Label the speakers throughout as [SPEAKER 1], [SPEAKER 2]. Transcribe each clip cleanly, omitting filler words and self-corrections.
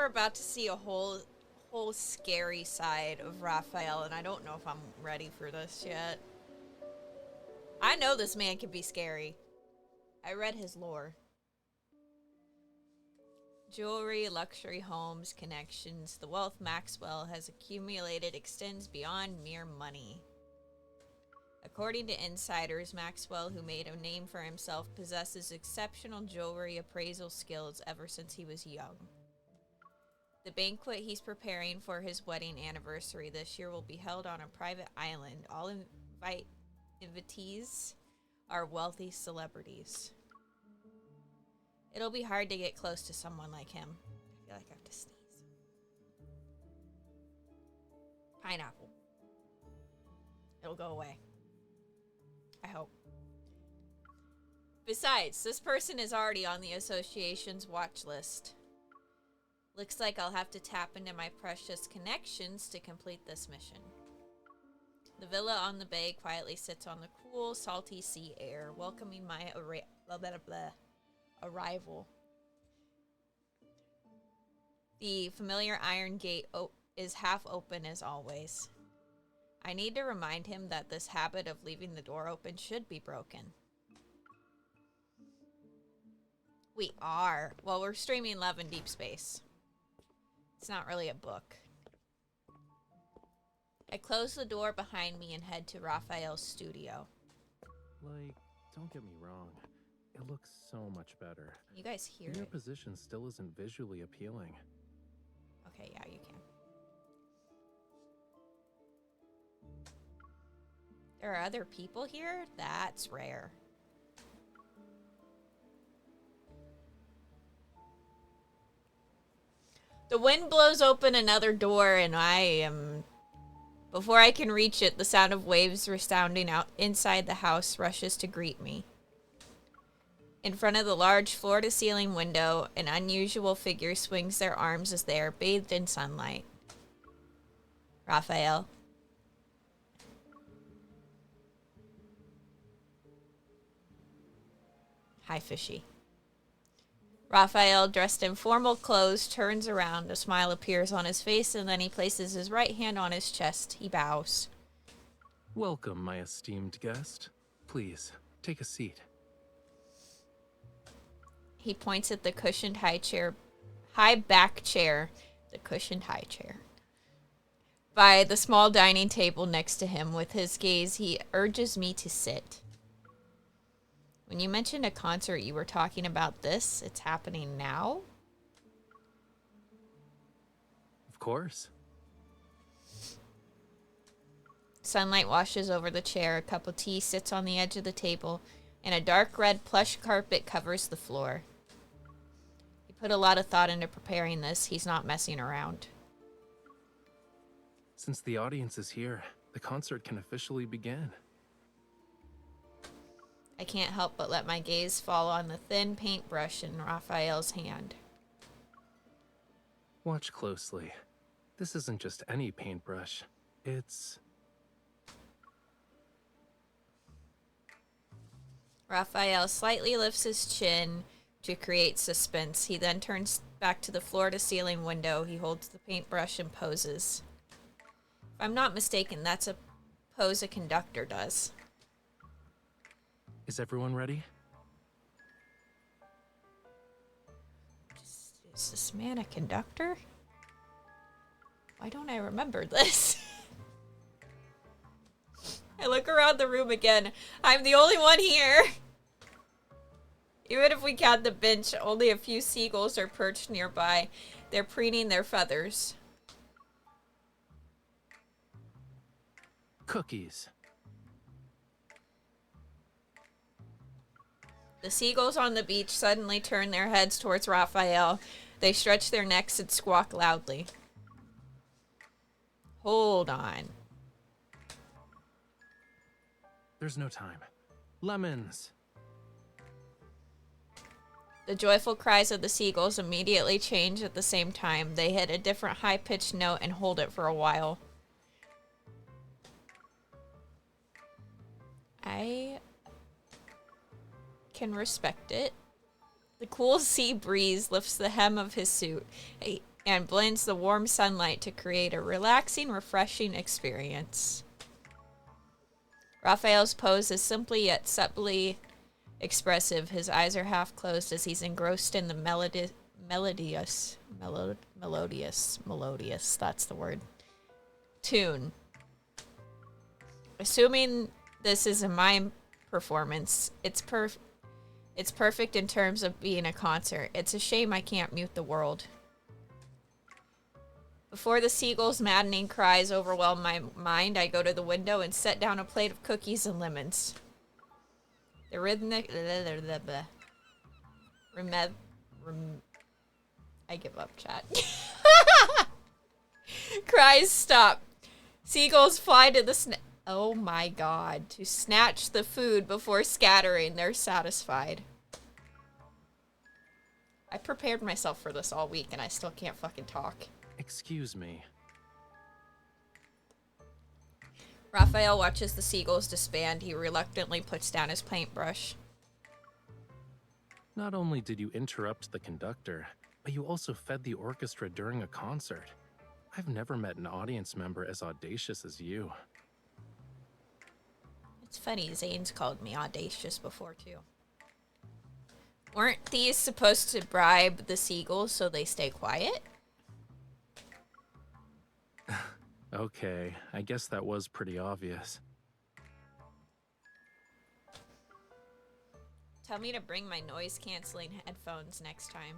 [SPEAKER 1] about to see a whole scary side of Rafayel, and I don't know if I'm ready for this yet. I know this man can be scary. I read his lore. Jewelry, luxury homes, connections. The wealth Maxwell has accumulated extends beyond mere money. According to insiders, Maxwell, who made a name for himself, possesses exceptional jewelry appraisal skills ever since he was young. The banquet he's preparing for his wedding anniversary this year will be held on a private island. All invitees are wealthy celebrities. It'll be hard to get close to someone like him. I feel like I have to sneeze. Pineapple. It'll go away. I hope. Besides, this person is already on the association's watch list. Looks like I'll have to tap into my precious connections to complete this mission. The villa on the bay quietly sits on the cool, salty sea air, welcoming my arrival. The familiar iron gate is half open as always. I need to remind him that this habit of leaving the door open should be broken. We are. Well, we're streaming Love and Deep Space. It's not really a book. I close the door behind me and head to Rafayel's studio.
[SPEAKER 2] Like, don't get me wrong. It looks so much better.
[SPEAKER 1] You guys hear
[SPEAKER 2] Your
[SPEAKER 1] it?
[SPEAKER 2] position still isn't visually appealing.
[SPEAKER 1] Okay, yeah, you can. There are other people here? That's rare. The wind blows open another door and before I can reach it, the sound of waves resounding out inside the house rushes to greet me. In front of the large floor-to-ceiling window, an unusual figure swings their arms as they are bathed in sunlight. Rafayel. Hi, Fishy. Rafayel, dressed in formal clothes, turns around. A smile appears on his face, and then he places his right hand on his chest. He bows.
[SPEAKER 2] Welcome, my esteemed guest. Please, take a seat.
[SPEAKER 1] He points at the cushioned high back chair, by the small dining table next to him. With his gaze, he urges me to sit. When you mentioned a concert, you were talking about this. It's happening now?
[SPEAKER 2] Of course.
[SPEAKER 1] Sunlight washes over the chair. A cup of tea sits on the edge of the table, and a dark red plush carpet covers the floor. He put a lot of thought into preparing this. He's not messing around.
[SPEAKER 2] Since the audience is here, the concert can officially begin.
[SPEAKER 1] I can't help but let my gaze fall on the thin paintbrush in Rafayel's hand.
[SPEAKER 2] Watch closely. This isn't just any paintbrush. It's...
[SPEAKER 1] Rafayel slightly lifts his chin to create suspense. He then turns back to the floor-to-ceiling window. He holds the paintbrush and poses. If I'm not mistaken, that's a pose a conductor does.
[SPEAKER 2] Is everyone ready?
[SPEAKER 1] Is this man a conductor? Why don't I remember this? I look around the room again. I'm the only one here. Even if we count the bench, only a few seagulls are perched nearby. They're preening their feathers.
[SPEAKER 2] Cookies.
[SPEAKER 1] The seagulls on the beach suddenly turn their heads towards Rafayel. They stretch their necks and squawk loudly. Hold on.
[SPEAKER 2] There's no time. Lemons.
[SPEAKER 1] The joyful cries of the seagulls immediately change at the same time. They hit a different high-pitched note and hold it for a while. I can respect it. The cool sea breeze lifts the hem of his suit. and blends the warm sunlight to create a relaxing, refreshing experience. Raphael's pose is simply yet subtly expressive. His eyes are half closed as he's engrossed in the melodious, that's the word, tune. Assuming this is a mime performance, it's perfect in terms of being a concert. It's a shame I can't mute the world. Before the seagull's maddening cries overwhelm my mind, I go to the window and set down a plate of cookies and lemons. The rhythmic... I give up, chat. Cries stop. Seagulls fly to the oh my god. To snatch the food before scattering. They're satisfied. I prepared myself for this all week and I still can't fucking talk.
[SPEAKER 2] Excuse me.
[SPEAKER 1] Raphael watches the seagulls disband. He reluctantly puts down his paintbrush.
[SPEAKER 2] Not only did you interrupt the conductor, but you also fed the orchestra during a concert. I've never met an audience member as audacious as you.
[SPEAKER 1] It's funny, Zane's called me audacious before too. Weren't these supposed to bribe the seagulls so they stay quiet?
[SPEAKER 2] Okay, I guess that was pretty obvious.
[SPEAKER 1] Tell me to bring my noise-canceling headphones next time.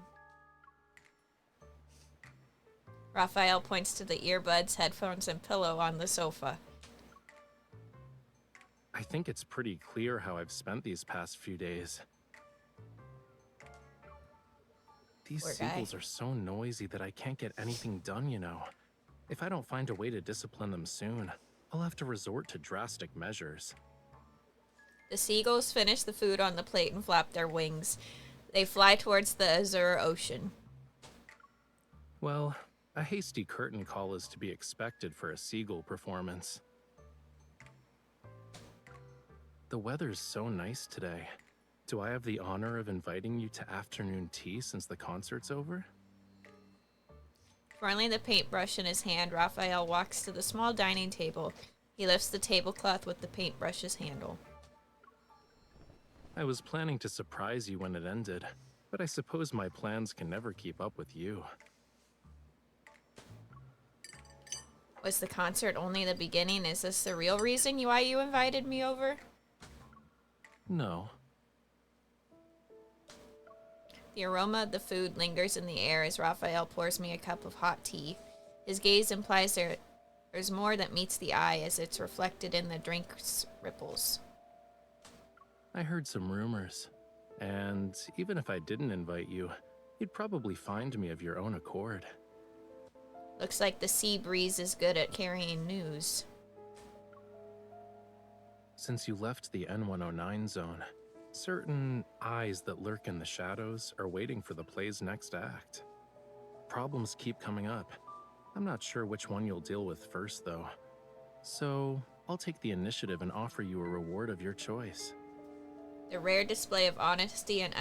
[SPEAKER 1] Raphael points to the earbuds, headphones, and pillow on the sofa.
[SPEAKER 2] I think it's pretty clear how I've spent these past few days. These seagulls are so noisy that I can't get anything done, you know. If I don't find a way to discipline them soon, I'll have to resort to drastic measures.
[SPEAKER 1] The seagulls finish the food on the plate and flap their wings. They fly towards the azure ocean.
[SPEAKER 2] Well, a hasty curtain call is to be expected for a seagull performance. The weather's so nice today. Do I have the honor of inviting you to afternoon tea since the concert's over?
[SPEAKER 1] Twirling the paintbrush in his hand, Raphael walks to the small dining table. He lifts the tablecloth with the paintbrush's handle.
[SPEAKER 2] I was planning to surprise you when it ended, but I suppose my plans can never keep up with you.
[SPEAKER 1] Was the concert only the beginning? Is this the real reason why you invited me over?
[SPEAKER 2] No.
[SPEAKER 1] The aroma of the food lingers in the air as Raphael pours me a cup of hot tea. His gaze implies there's more that meets the eye as it's reflected in the drink's ripples.
[SPEAKER 2] I heard some rumors, and even if I didn't invite you, you'd probably find me of your own accord.
[SPEAKER 1] Looks like the sea breeze is good at carrying news.
[SPEAKER 2] Since you left the N109 zone, certain eyes that lurk in the shadows are waiting for the play's next act. Problems keep coming up. I'm not sure which one you'll deal with first, though. So, I'll take the initiative and offer you a reward of your choice.
[SPEAKER 1] The rare display of honesty and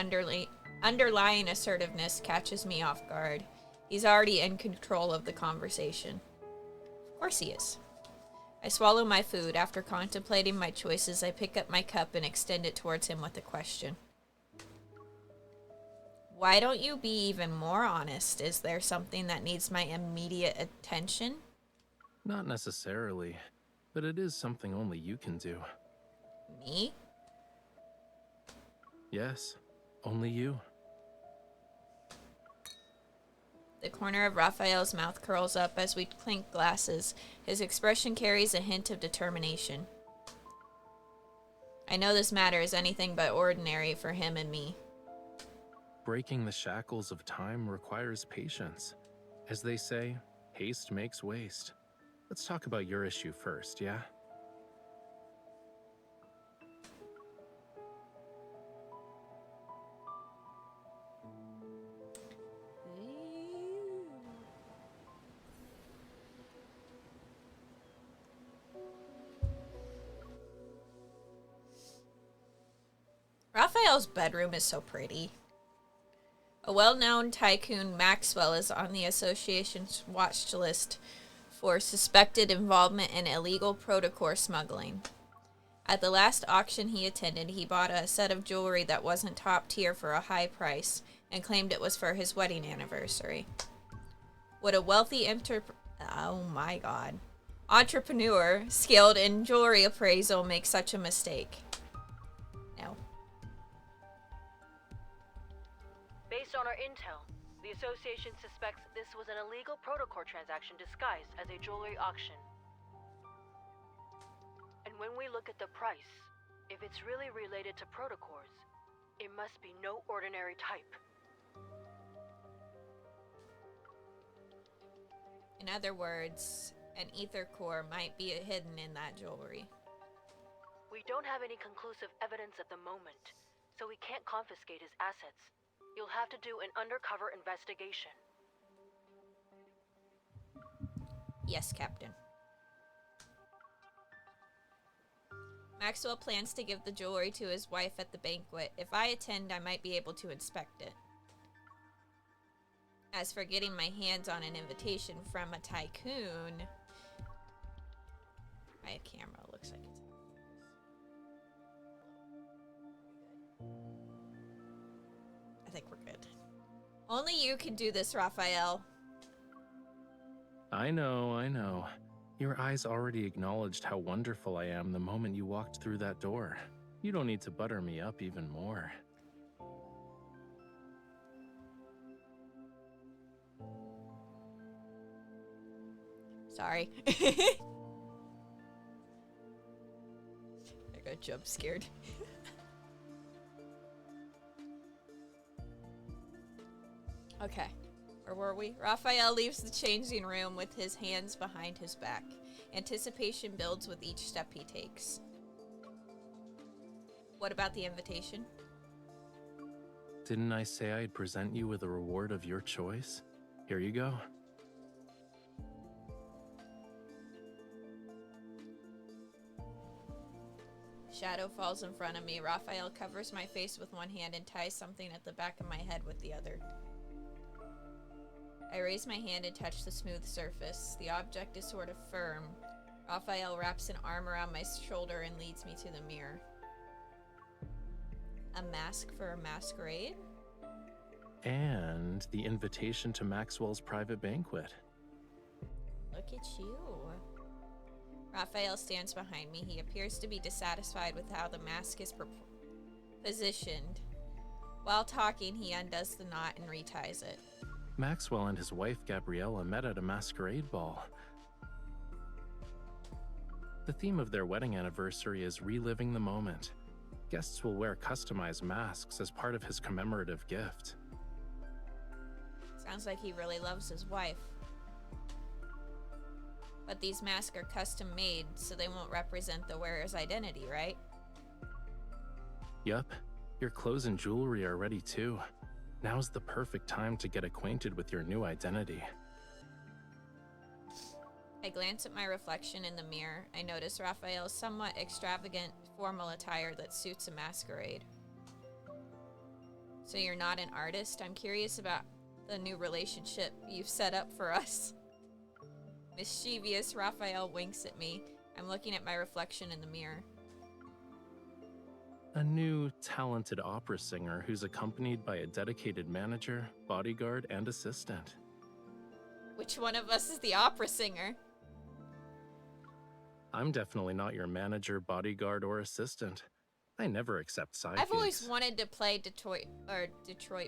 [SPEAKER 1] underlying assertiveness catches me off guard. He's already in control of the conversation. Of course he is. I swallow my food. After contemplating my choices, I pick up my cup and extend it towards him with a question. Why don't you be even more honest? Is there something that needs my immediate attention?
[SPEAKER 2] Not necessarily, but it is something only you can do.
[SPEAKER 1] Me?
[SPEAKER 2] Yes, only you.
[SPEAKER 1] The corner of Raphael's mouth curls up as we clink glasses. His expression carries a hint of determination. I know this matter is anything but ordinary for him and me.
[SPEAKER 2] Breaking the shackles of time requires patience. As they say, haste makes waste. Let's talk about your issue first, yeah?
[SPEAKER 1] Raphael's bedroom is so pretty. A well-known tycoon, Maxwell, is on the association's watch list for suspected involvement in illegal protocore smuggling. At the last auction he attended, he bought a set of jewelry that wasn't top tier for a high price and claimed it was for his wedding anniversary. Would a wealthy entrepreneur skilled in jewelry appraisal make such a mistake? No.
[SPEAKER 3] Based on our intel, the association suspects this was an illegal protocore transaction disguised as a jewelry auction. And when we look at the price, if it's really related to protocores, it must be no ordinary type.
[SPEAKER 1] In other words, an ether core might be hidden in that jewelry.
[SPEAKER 3] We don't have any conclusive evidence at the moment, so we can't confiscate his assets. You'll have to do an undercover investigation.
[SPEAKER 1] Yes, Captain. Maxwell plans to give the jewelry to his wife at the banquet. If I attend, I might be able to inspect it. As for getting my hands on an invitation from a tycoon, my camera looks like it's... I think we're good. Only you can do this, Rafayel.
[SPEAKER 2] I know. Your eyes already acknowledged how wonderful I am the moment you walked through that door. You don't need to butter me up even more.
[SPEAKER 1] Sorry. I got jump scared. Okay, where were we? Rafayel leaves the changing room with his hands behind his back. Anticipation builds with each step he takes. What about the invitation?
[SPEAKER 2] Didn't I say I'd present you with a reward of your choice? Here you go.
[SPEAKER 1] Shadow falls in front of me. Rafayel covers my face with one hand and ties something at the back of my head with the other. I raise my hand and touch the smooth surface. The object is sort of firm. Rafayel wraps an arm around my shoulder and leads me to the mirror. A mask for a masquerade?
[SPEAKER 2] And the invitation to Maxwell's private banquet.
[SPEAKER 1] Look at you. Rafayel stands behind me. He appears to be dissatisfied with how the mask is positioned. While talking, he undoes the knot and reties it.
[SPEAKER 2] Maxwell and his wife Gabriella met at a masquerade ball. The theme of their wedding anniversary is reliving the moment. Guests will wear customized masks as part of his commemorative gift.
[SPEAKER 1] Sounds like he really loves his wife. But these masks are custom made, so they won't represent the wearer's identity, right?
[SPEAKER 2] Yup, your clothes and jewelry are ready too. Now's the perfect time to get acquainted with your new identity.
[SPEAKER 1] I glance at my reflection in the mirror. I notice Rafayel's somewhat extravagant, formal attire that suits a masquerade. So you're not an artist? I'm curious about the new relationship you've set up for us. Mischievous, Rafayel winks at me. I'm looking at my reflection in the mirror.
[SPEAKER 2] A new, talented opera singer who's accompanied by a dedicated manager, bodyguard, and assistant.
[SPEAKER 1] Which one of us is the opera singer?
[SPEAKER 2] I'm definitely not your manager, bodyguard, or assistant. I never accept side
[SPEAKER 1] I've always
[SPEAKER 2] gigs.
[SPEAKER 1] wanted to play Detroit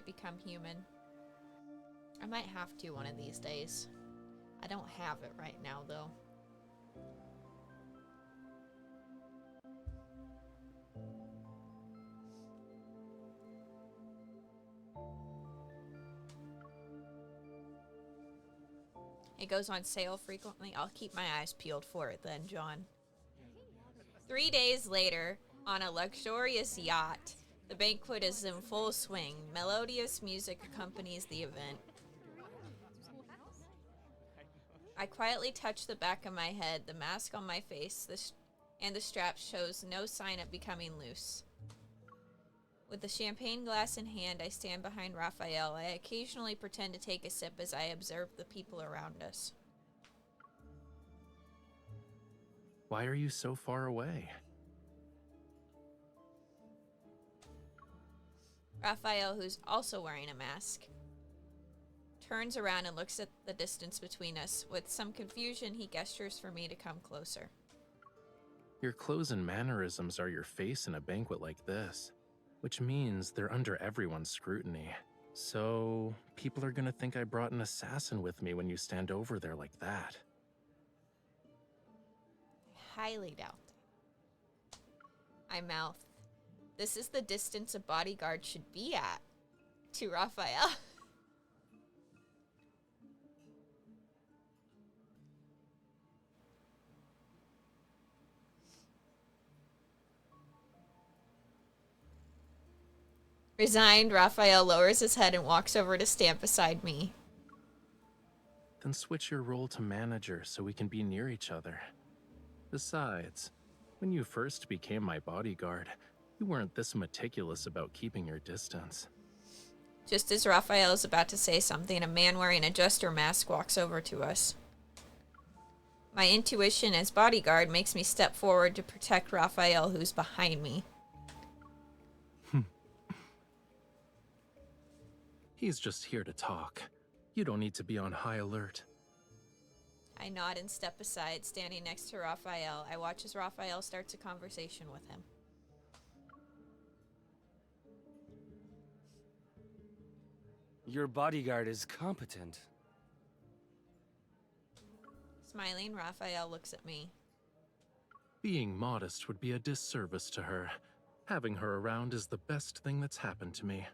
[SPEAKER 1] Become Human. I might have to one of these days. I don't have it right now, though. It goes on sale frequently. I'll keep my eyes peeled for it then, John. 3 days later, on a luxurious yacht, the banquet is in full swing. Melodious music accompanies the event. I quietly touch the back of my head. The mask on my face and the strap shows no sign of becoming loose. With the champagne glass in hand, I stand behind Rafayel. I occasionally pretend to take a sip as I observe the people around us.
[SPEAKER 2] Why are you so far away?
[SPEAKER 1] Rafayel, who's also wearing a mask, turns around and looks at the distance between us. With some confusion, he gestures for me to come closer.
[SPEAKER 2] Your clothes and mannerisms are your face in a banquet like this, which means they're under everyone's scrutiny. So, people are gonna think I brought an assassin with me when you stand over there like that.
[SPEAKER 1] I highly doubt that. I mouth, "This is the distance a bodyguard should be at," to Rafayel. Resigned, Rafayel lowers his head and walks over to stand beside me.
[SPEAKER 2] Then switch your role to manager so we can be near each other. Besides, when you first became my bodyguard, you weren't this meticulous about keeping your distance.
[SPEAKER 1] Just as Rafayel is about to say something, a man wearing a jester mask walks over to us. My intuition as bodyguard makes me step forward to protect Rafayel, who's behind me.
[SPEAKER 2] He's just here to talk. You don't need to be on high alert.
[SPEAKER 1] I nod and step aside, standing next to Rafayel. I watch as Rafayel starts a conversation with him.
[SPEAKER 4] Your bodyguard is competent.
[SPEAKER 1] Smiling, Rafayel looks at me.
[SPEAKER 2] Being modest would be a disservice to her. Having her around is the best thing that's happened to me.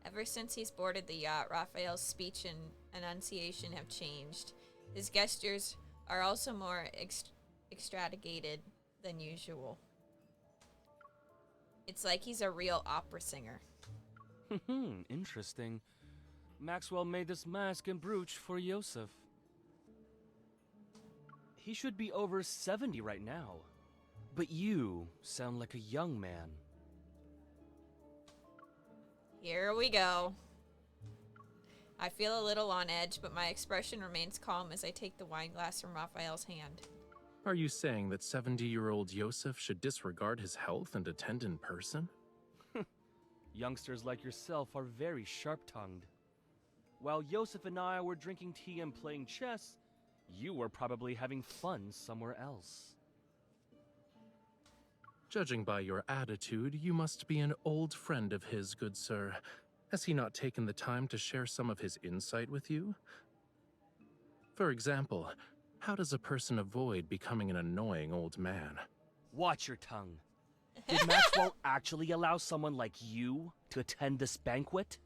[SPEAKER 1] Ever since he's boarded the yacht, Rafayel's speech and enunciation have changed. His gestures are also more extravagant than usual. It's like he's a real opera singer.
[SPEAKER 4] Interesting. Maxwell made this mask and brooch for Yosef. He should be over 70 right now. But you sound like a young man.
[SPEAKER 1] Here we go. I feel a little on edge, but my expression remains calm as I take the wine glass from Rafayel's hand.
[SPEAKER 2] Are you saying that 70-year-old Yosef should disregard his health and attend in person?
[SPEAKER 4] Youngsters like yourself are very sharp-tongued. While Yosef and I were drinking tea and playing chess, you were probably having fun somewhere else.
[SPEAKER 2] Judging by your attitude, you must be an old friend of his, good sir. Has he not taken the time to share some of his insight with you? For example, how does a person avoid becoming an annoying old man?
[SPEAKER 4] Watch your tongue. Did Maxwell actually allow someone like you to attend this banquet?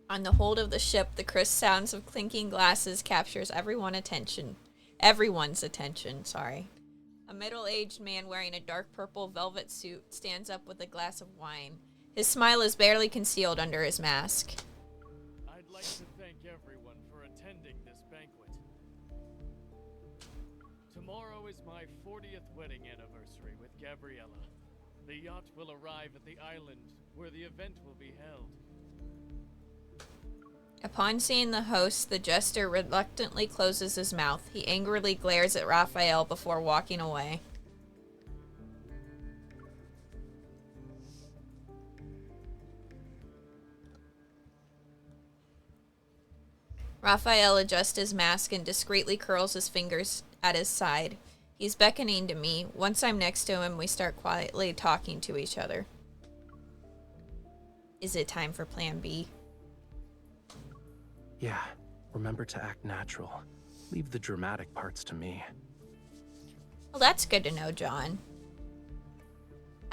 [SPEAKER 1] On the hold of the ship, the crisp sounds of clinking glasses captures everyone's attention. A middle-aged man wearing a dark purple velvet suit stands up with a glass of wine. His smile is barely concealed under his mask.
[SPEAKER 5] I'd like to thank everyone for attending this banquet. Tomorrow is my 40th wedding anniversary with Gabriella. The yacht will arrive at the island where the event will be held.
[SPEAKER 1] Upon seeing the host, the jester reluctantly closes his mouth. He angrily glares at Rafayel before walking away. Rafayel adjusts his mask and discreetly curls his fingers at his side. He's beckoning to me. Once I'm next to him, we start quietly talking to each other. Is it time for Plan B?
[SPEAKER 2] Yeah, remember to act natural. Leave the dramatic parts to me.
[SPEAKER 1] Well, that's good to know, John.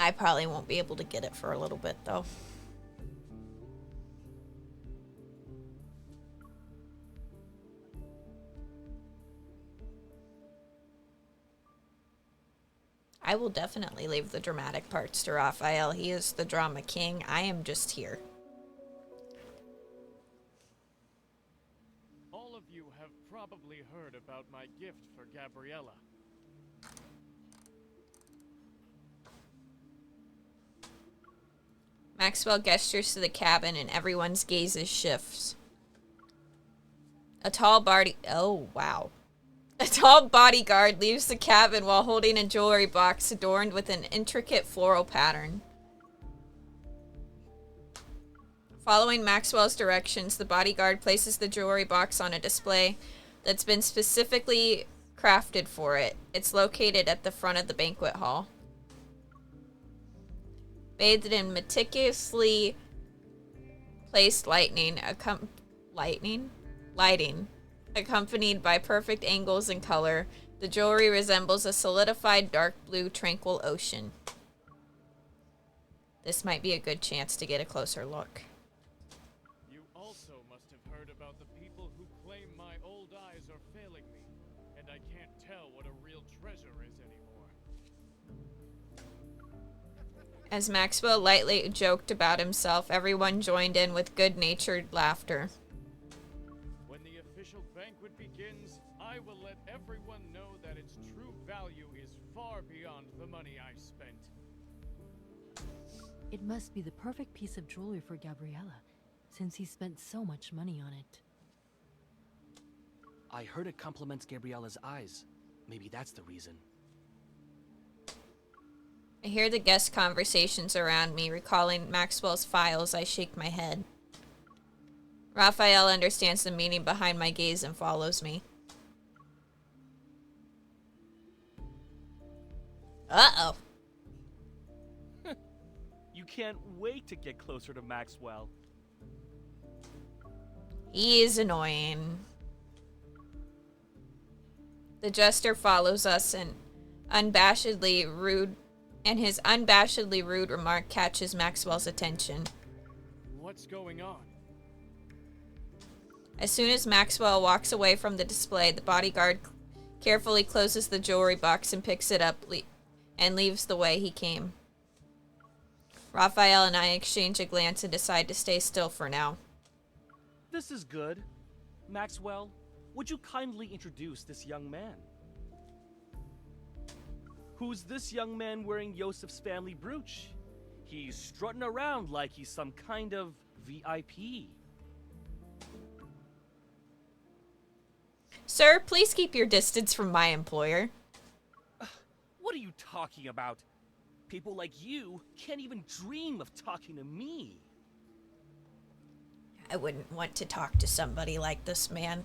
[SPEAKER 1] I probably won't be able to get it for a little bit, though. I will definitely leave the dramatic parts to Rafayel. He is the drama king. I am just here.
[SPEAKER 5] about my gift for Gabriella.
[SPEAKER 1] Maxwell gestures to the cabin and everyone's gazes shifts. A tall bodyguard leaves the cabin while holding a jewelry box adorned with an intricate floral pattern. Following Maxwell's directions, the bodyguard places the jewelry box on a display that's been specifically crafted for it. It's located at the front of the banquet hall. Bathed in meticulously placed lighting, accompanied by perfect angles and color, the jewelry resembles a solidified dark blue tranquil ocean. This might be a good chance to get a closer look.
[SPEAKER 5] You also must have heard about the people who claim my old eyes are failing me, and I can't tell what a real treasure is anymore.
[SPEAKER 1] As Maxwell lightly joked about himself, everyone joined in with good-natured laughter.
[SPEAKER 5] When the official banquet begins, I will let everyone know that its true value is far beyond the money I spent.
[SPEAKER 6] It must be the perfect piece of jewelry for Gabriella, since he spent so much money on it.
[SPEAKER 4] I heard it compliments Gabriella's eyes. Maybe that's the reason.
[SPEAKER 1] I hear the guest conversations around me, recalling Maxwell's files. I shake my head. Rafayel understands the meaning behind my gaze and follows me. Uh-oh.
[SPEAKER 4] You can't wait to get closer to Maxwell.
[SPEAKER 1] He is annoying. The jester follows us and his unabashedly rude remark catches Maxwell's attention.
[SPEAKER 5] What's going on?
[SPEAKER 1] As soon as Maxwell walks away from the display, the bodyguard carefully closes the jewelry box and picks it up and leaves the way he came. Rafayel and I exchange a glance and decide to stay still for now.
[SPEAKER 4] This is good. Maxwell, would you kindly introduce this young man? Who's this young man wearing Yosef's family brooch? He's strutting around like he's some kind of VIP.
[SPEAKER 1] Sir, please keep your distance from my employer.
[SPEAKER 4] What are you talking about? People like you can't even dream of talking to me.
[SPEAKER 1] I wouldn't want to talk to somebody like this man.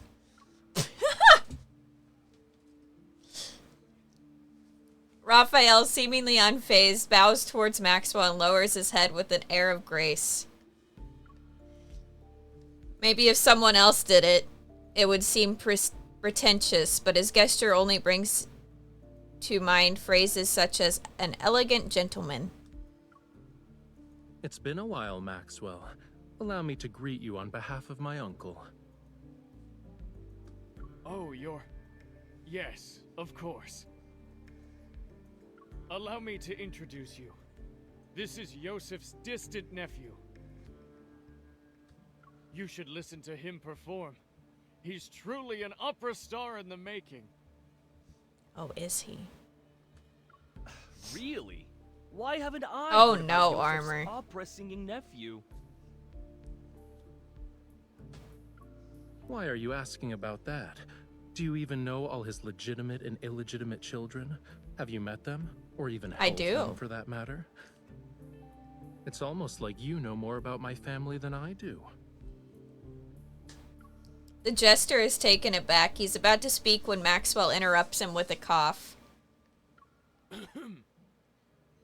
[SPEAKER 1] Rafayel, seemingly unfazed, bows towards Maxwell and lowers his head with an air of grace. Maybe if someone else did it, it would seem pretentious, but his gesture only brings to mind phrases such as an elegant gentleman.
[SPEAKER 2] It's been a while, Maxwell. Allow me to greet you on behalf of my uncle.
[SPEAKER 5] Oh, Yes, of course. Allow me to introduce you. This is Yosef's distant nephew. You should listen to him perform. He's truly an opera star in the making.
[SPEAKER 1] Oh, is he?
[SPEAKER 4] Really? Why haven't I
[SPEAKER 1] Oh,
[SPEAKER 4] heard
[SPEAKER 1] no,
[SPEAKER 4] about Yosef's
[SPEAKER 1] Armor.
[SPEAKER 4] opera singing nephew?
[SPEAKER 2] Why are you asking about that? Do you even know all his legitimate and illegitimate children? Have you met them? Or even
[SPEAKER 1] I
[SPEAKER 2] held
[SPEAKER 1] do.
[SPEAKER 2] them, for that matter? It's almost like you know more about my family than I do.
[SPEAKER 1] The jester is taken aback. He's about to speak when Maxwell interrupts him with a cough.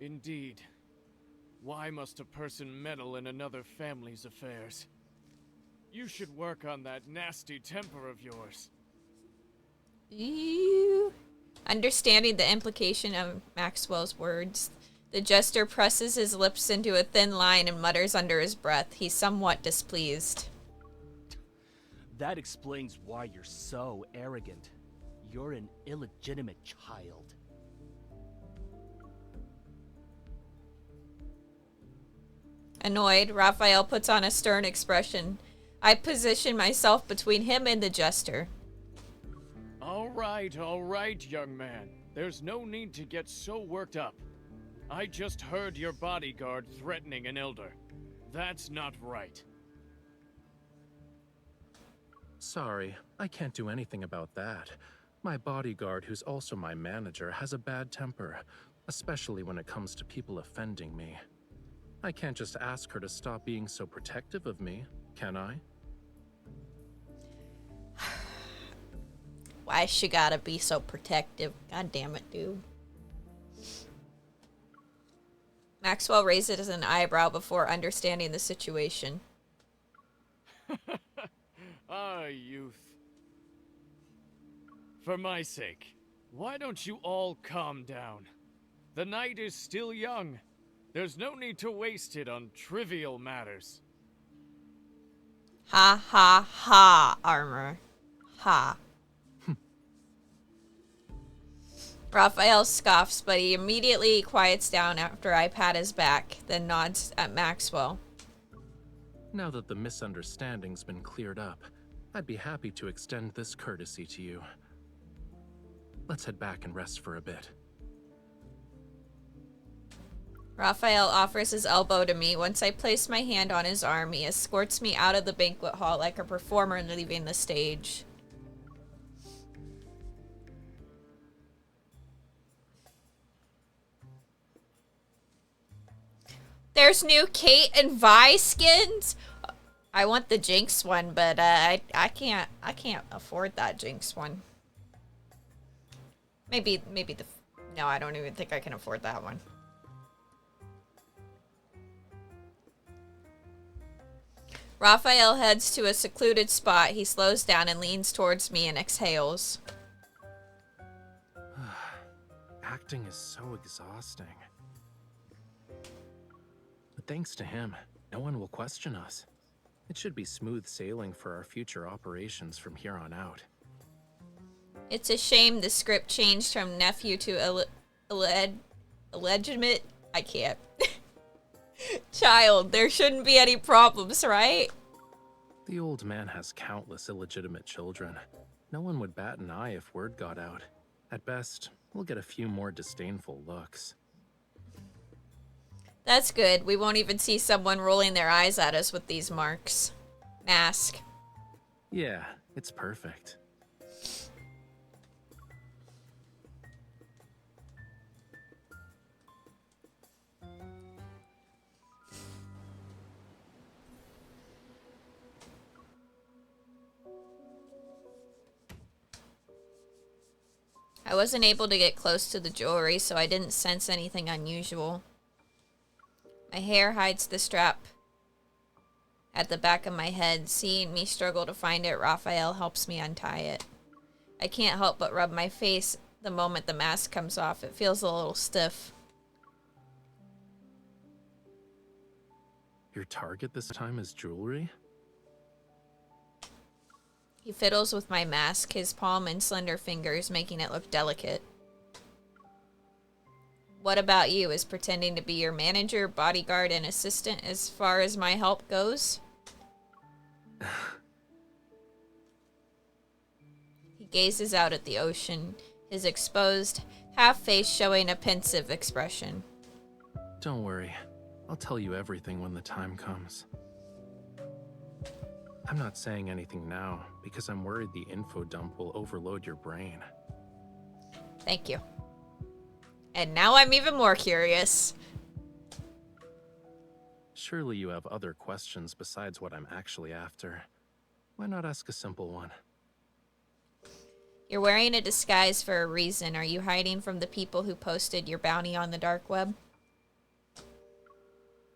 [SPEAKER 5] Indeed. Why must a person meddle in another family's affairs? You should work on that nasty temper of yours.
[SPEAKER 1] Ew. Understanding the implication of Maxwell's words, the jester presses his lips into a thin line and mutters under his breath. He's somewhat displeased.
[SPEAKER 4] That explains why you're so arrogant. You're an illegitimate child.
[SPEAKER 1] Annoyed, Rafayel puts on a stern expression. I position myself between him and the jester.
[SPEAKER 5] All right, young man. There's no need to get so worked up. I just heard your bodyguard threatening an elder. That's not right.
[SPEAKER 2] Sorry, I can't do anything about that. My bodyguard, who's also my manager, has a bad temper, especially when it comes to people offending me. I can't just ask her to stop being so protective of me, can I?
[SPEAKER 1] Why she gotta be so protective? God damn it, dude. Maxwell raises an eyebrow before understanding the situation.
[SPEAKER 5] Ah, youth. For my sake, why don't you all calm down? The night is still young. There's no need to waste it on trivial matters.
[SPEAKER 1] Ha ha ha, Armor. Ha. Raphael scoffs, but he immediately quiets down after I pat his back, then nods at Maxwell.
[SPEAKER 2] Now that the misunderstanding's been cleared up, I'd be happy to extend this courtesy to you. Let's head back and rest for a bit.
[SPEAKER 1] Raphael offers his elbow to me. Once I place my hand on his arm, he escorts me out of the banquet hall like a performer leaving the stage. There's new Kate and Vi skins. I want the Jinx one, but I can't afford that Jinx one. Maybe no, I don't even think I can afford that one. Raphael heads to a secluded spot. He slows down and leans towards me and exhales.
[SPEAKER 2] Acting is so exhausting. But thanks to him, no one will question us. It should be smooth sailing for our future operations from here on out.
[SPEAKER 1] It's a shame the script changed from nephew to illegitimate. I can't. Child. There shouldn't be any problems, right?
[SPEAKER 2] The old man has countless illegitimate children. No one would bat an eye if word got out. At best, we'll get a few more disdainful looks.
[SPEAKER 1] That's good. We won't even see someone rolling their eyes at us with these marks. Mask.
[SPEAKER 2] Yeah, it's perfect.
[SPEAKER 1] I wasn't able to get close to the jewelry, so I didn't sense anything unusual. My hair hides the strap at the back of my head. Seeing me struggle to find it, Raphael helps me untie it. I can't help but rub my face the moment the mask comes off. It feels a little stiff.
[SPEAKER 2] Your target this time is jewelry?
[SPEAKER 1] He fiddles with my mask, his palm and slender fingers making it look delicate. What about you? Is pretending to be your manager, bodyguard, and assistant as far as my help goes? He gazes out at the ocean, his exposed half face showing a pensive expression.
[SPEAKER 2] Don't worry. I'll tell you everything when the time comes. I'm not saying anything now because I'm worried the info dump will overload your brain.
[SPEAKER 1] Thank you. And now I'm even more curious.
[SPEAKER 2] Surely you have other questions besides what I'm actually after. Why not ask a simple one?
[SPEAKER 1] You're wearing a disguise for a reason. Are you hiding from the people who posted your bounty on the dark web?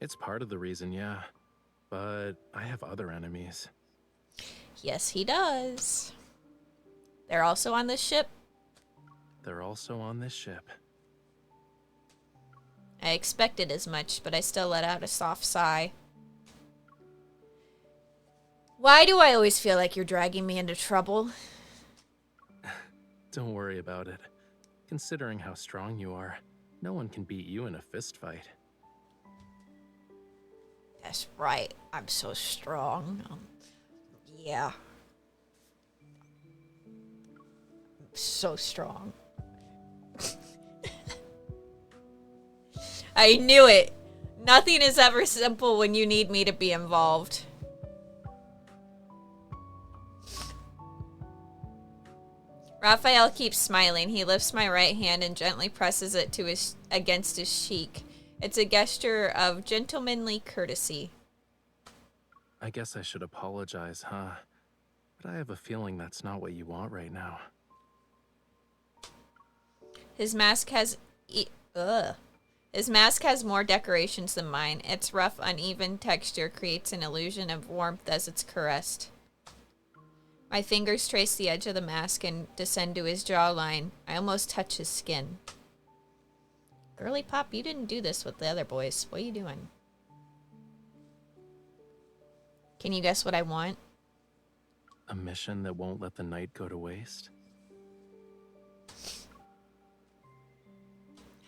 [SPEAKER 2] It's part of the reason, yeah. But I have other enemies.
[SPEAKER 1] Yes, he does. They're also on this ship?
[SPEAKER 2] They're also on this ship.
[SPEAKER 1] I expected as much, but I still let out a soft sigh. Why do I always feel like you're dragging me into trouble?
[SPEAKER 2] Don't worry about it. Considering how strong you are, no one can beat you in a fist fight.
[SPEAKER 1] That's right. I'm so strong. Yeah. So strong. I knew it. Nothing is ever simple when you need me to be involved. Raphael keeps smiling. He lifts my right hand and gently presses it to against his cheek. It's a gesture of gentlemanly courtesy.
[SPEAKER 2] I guess I should apologize, huh? But I have a feeling that's not what you want right now.
[SPEAKER 1] His mask has... His mask has more decorations than mine. Its rough, uneven texture creates an illusion of warmth as it's caressed. My fingers trace the edge of the mask and descend to his jawline. I almost touch his skin. Girly Pop, you didn't do this with the other boys. What are you doing? Can you guess what I want?
[SPEAKER 2] A mission that won't let the night go to waste?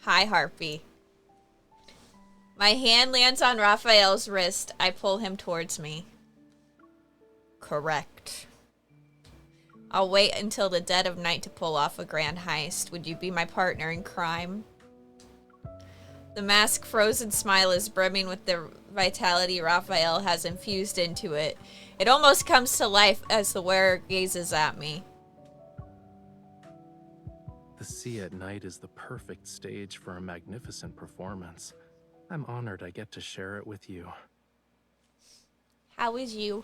[SPEAKER 1] Hi, Harpy. My hand lands on Raphael's wrist. I pull him towards me. Correct. I'll wait until the dead of night to pull off a grand heist. Would you be my partner in crime? The mask's frozen smile is brimming with the vitality Raphael has infused into it. It almost comes to life as the wearer gazes at me.
[SPEAKER 2] The sea at night is the perfect stage for a magnificent performance. I'm honored I get to share it with you.
[SPEAKER 1] How is you?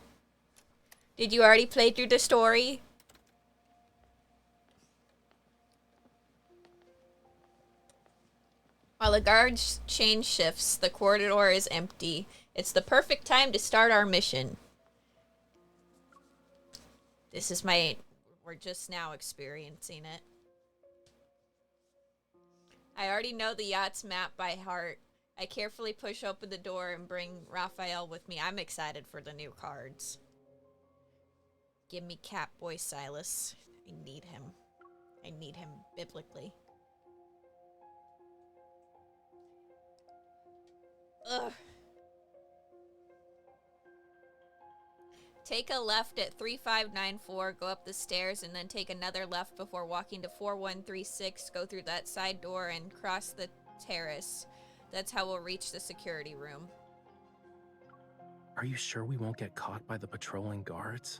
[SPEAKER 1] Did you already play through the story? While the guards change shifts, the corridor is empty. It's the perfect time to start our mission. This is we're just now experiencing it. I already know the yacht's map by heart. I carefully push open the door and bring Raphael with me. I'm excited for the new cards. Give me Catboy Silas. I need him. I need him biblically. Ugh. Take a left at 3594, go up the stairs, and then take another left before walking to 4136. Go through that side door and cross the terrace. That's how we'll reach the security room.
[SPEAKER 2] Are you sure we won't get caught by the patrolling guards?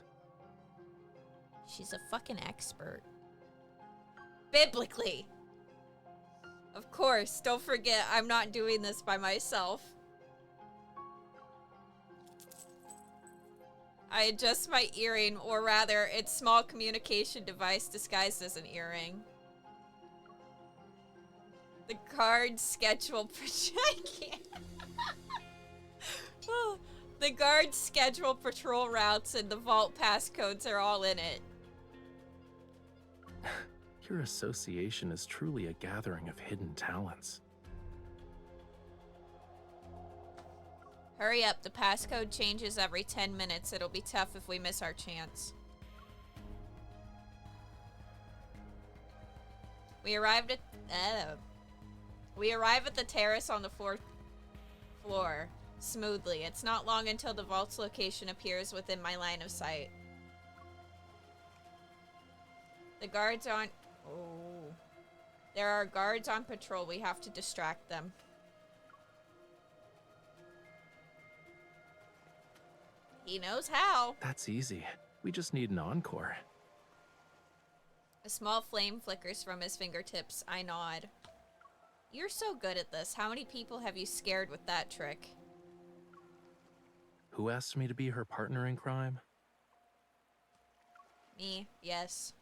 [SPEAKER 1] She's a fucking expert. Biblically. Of course, don't forget, I'm not doing this by myself. I adjust my earring, or rather, its small communication device disguised as an earring. The guards schedule... I can't. The guards schedule patrol routes and the vault passcodes are all in it.
[SPEAKER 2] Your association is truly a gathering of hidden talents.
[SPEAKER 1] Hurry up, the passcode changes every 10 minutes. It'll be tough if we miss our chance. We arrive at the terrace on the 4th floor smoothly. It's not long until the vault's location appears within my line of sight. The guards aren't... Oh. There are guards on patrol. We have to distract them. He knows how.
[SPEAKER 2] That's easy. We just need an encore.
[SPEAKER 1] A small flame flickers from his fingertips. I nod. You're so good at this. How many people have you scared with that trick?
[SPEAKER 2] Who asked me to be her partner in crime?
[SPEAKER 1] Me, yes.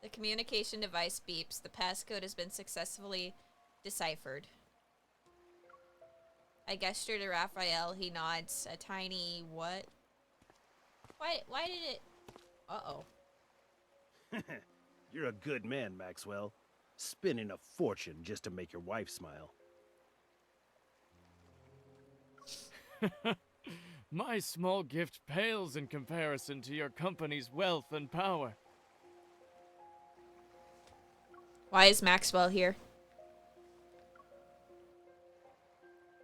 [SPEAKER 1] The communication device beeps. The passcode has been successfully deciphered. I gesture to Raphael. He nods. A tiny what? Why did it... Uh-oh.
[SPEAKER 7] You're a good man, Maxwell. Spending a fortune just to make your wife smile.
[SPEAKER 5] My small gift pales in comparison to your company's wealth and power.
[SPEAKER 1] Why is Maxwell here?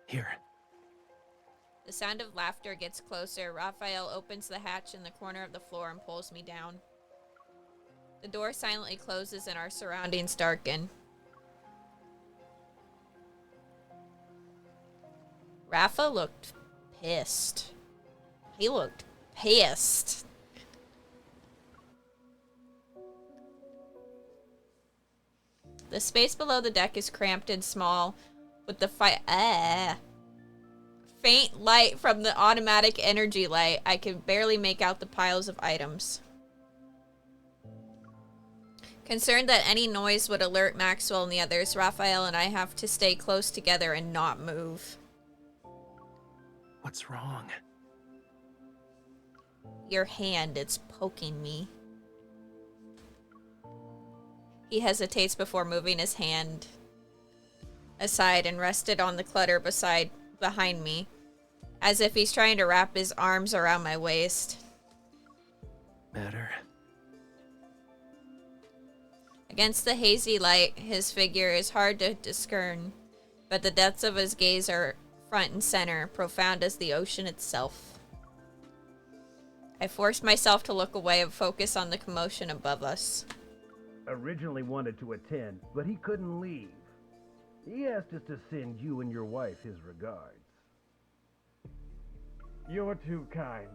[SPEAKER 2] Here.
[SPEAKER 1] The sound of laughter gets closer. Raphael opens the hatch in the corner of the floor and pulls me down. The door silently closes and our surroundings darken. Rafa looked pissed. He looked pissed. The space below the deck is cramped and small, with the faint light from the automatic energy light. I can barely make out the piles of items. Concerned that any noise would alert Maxwell and the others, Rafayel and I have to stay close together and not move.
[SPEAKER 2] What's wrong?
[SPEAKER 1] Your hand, it's poking me. He hesitates before moving his hand aside and rested on the clutter behind me, as if he's trying to wrap his arms around my waist.
[SPEAKER 2] Better.
[SPEAKER 1] Against the hazy light, his figure is hard to discern, but the depths of his gaze are front and center, profound as the ocean itself. I force myself to look away and focus on the commotion above us.
[SPEAKER 7] Originally wanted to attend, but he couldn't leave. He asked us to send you and your wife his regards.
[SPEAKER 5] You're too kind.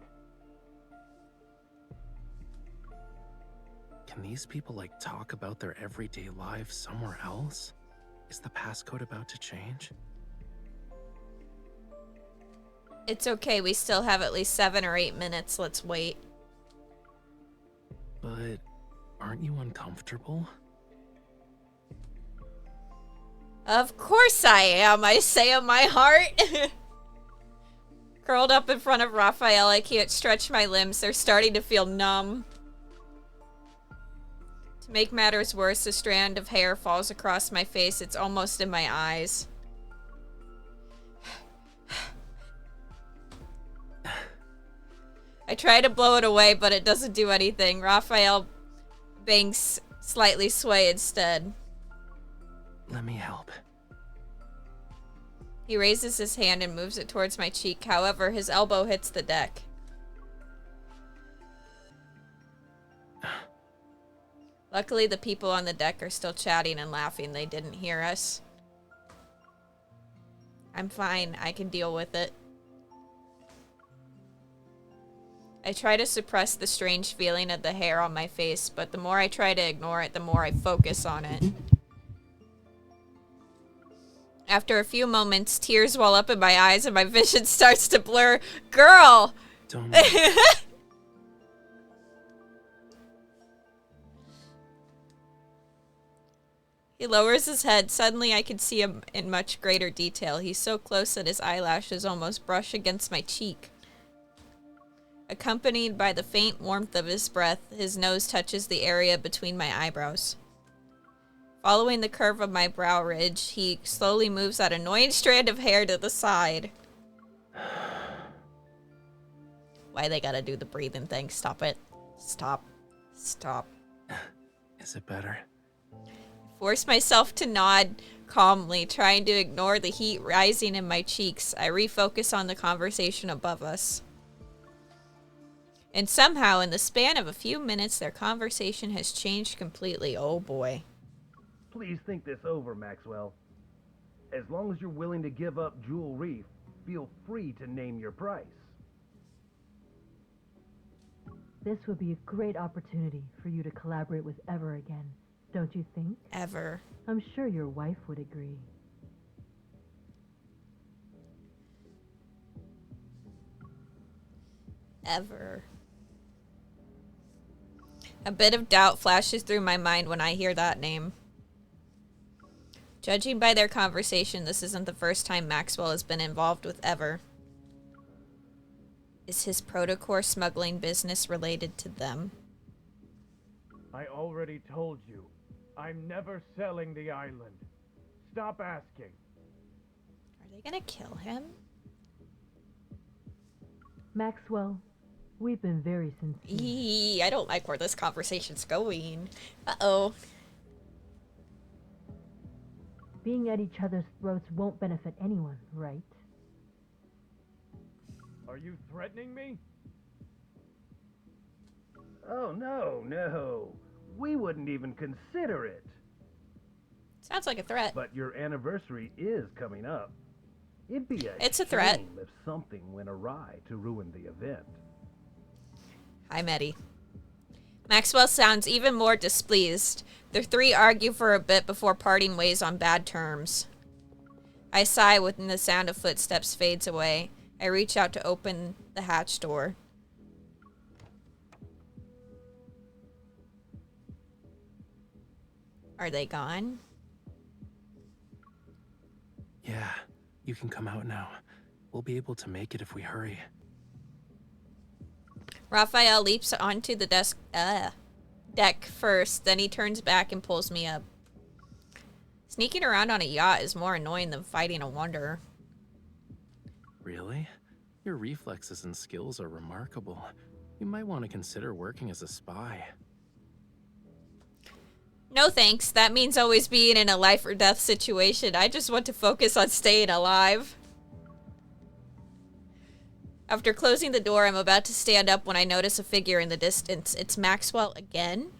[SPEAKER 2] Can these people, like, talk about their everyday lives somewhere else? Is the passcode about to change?
[SPEAKER 1] It's okay, we still have at least 7 or 8 minutes. Let's wait.
[SPEAKER 2] But aren't you uncomfortable?
[SPEAKER 1] Of course I am, I say in my heart. Curled up in front of Rafayel, I can't stretch my limbs. They're starting to feel numb. To make matters worse, a strand of hair falls across my face. It's almost in my eyes. I try to blow it away, but it doesn't do anything. Rafayel banks slightly sway instead.
[SPEAKER 2] Let me help.
[SPEAKER 1] He raises his hand and moves it towards my cheek. However, his elbow hits the deck. Luckily, the people on the deck are still chatting and laughing. They didn't hear us. I'm fine. I can deal with it. I try to suppress the strange feeling of the hair on my face, but the more I try to ignore it, the more I focus on it. After a few moments, tears well up in my eyes and my vision starts to blur. Girl!
[SPEAKER 2] Don't.
[SPEAKER 1] He lowers his head. Suddenly I can see him in much greater detail. He's so close that his eyelashes almost brush against my cheek. Accompanied by the faint warmth of his breath, his nose touches the area between my eyebrows. Following the curve of my brow ridge, he slowly moves that annoying strand of hair to the side. Why they gotta do the breathing thing? Stop it. Stop. Stop.
[SPEAKER 2] Is it better?
[SPEAKER 1] Force myself to nod calmly, trying to ignore the heat rising in my cheeks. I refocus on the conversation above us. And somehow, in the span of a few minutes, their conversation has changed completely. Oh boy.
[SPEAKER 7] Please think this over, Maxwell. As long as you're willing to give up Jewel Reef, feel free to name your price.
[SPEAKER 6] This would be a great opportunity for you to collaborate with Ever again, don't you think?
[SPEAKER 1] Ever.
[SPEAKER 6] I'm sure your wife would agree.
[SPEAKER 1] Ever. A bit of doubt flashes through my mind when I hear that name. Judging by their conversation, this isn't the first time Maxwell has been involved with Ever. Is his protocore smuggling business related to them?
[SPEAKER 5] I already told you, I'm never selling the island. Stop asking.
[SPEAKER 1] Are they gonna kill him?
[SPEAKER 6] Maxwell, we've been very sincere.
[SPEAKER 1] I don't like where this conversation's going. Uh-oh.
[SPEAKER 6] Being at each other's throats won't benefit anyone, right?
[SPEAKER 5] Are you threatening me?
[SPEAKER 7] Oh, no. we wouldn't even consider it.
[SPEAKER 1] Sounds like a threat.
[SPEAKER 7] But your anniversary is coming up. It'd be
[SPEAKER 1] It's a threat.
[SPEAKER 7] shame if something went awry to ruin the event.
[SPEAKER 1] Hi, Meddy. Maxwell sounds even more displeased. The three argue for a bit before parting ways on bad terms. I sigh when the sound of footsteps fades away. I reach out to open the hatch door. Are they gone?
[SPEAKER 2] Yeah, you can come out now. We'll be able to make it if we hurry.
[SPEAKER 1] Rafayel leaps onto the deck first, then he turns back and pulls me up. Sneaking around on a yacht is more annoying than fighting a wanderer.
[SPEAKER 2] Really? Your reflexes and skills are remarkable. You might want to consider working as a spy.
[SPEAKER 1] No thanks, that means always being in a life or death situation. I just want to focus on staying alive. After closing the door, I'm about to stand up when I notice a figure in the distance. It's Maxwell again.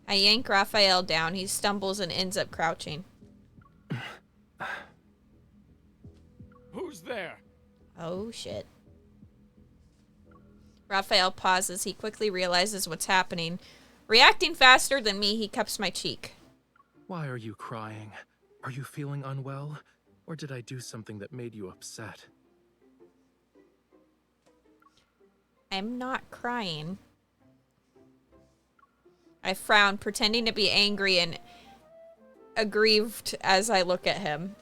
[SPEAKER 1] I yank Rafayel down. He stumbles and ends up crouching.
[SPEAKER 5] Who's there?
[SPEAKER 1] Oh, shit. Rafayel pauses. He quickly realizes what's happening. Reacting faster than me, he cups my cheek.
[SPEAKER 2] Why are you crying? Are you feeling unwell? Or did I do something that made you upset?
[SPEAKER 1] I'm not crying. I frown, pretending to be angry and aggrieved as I look at him.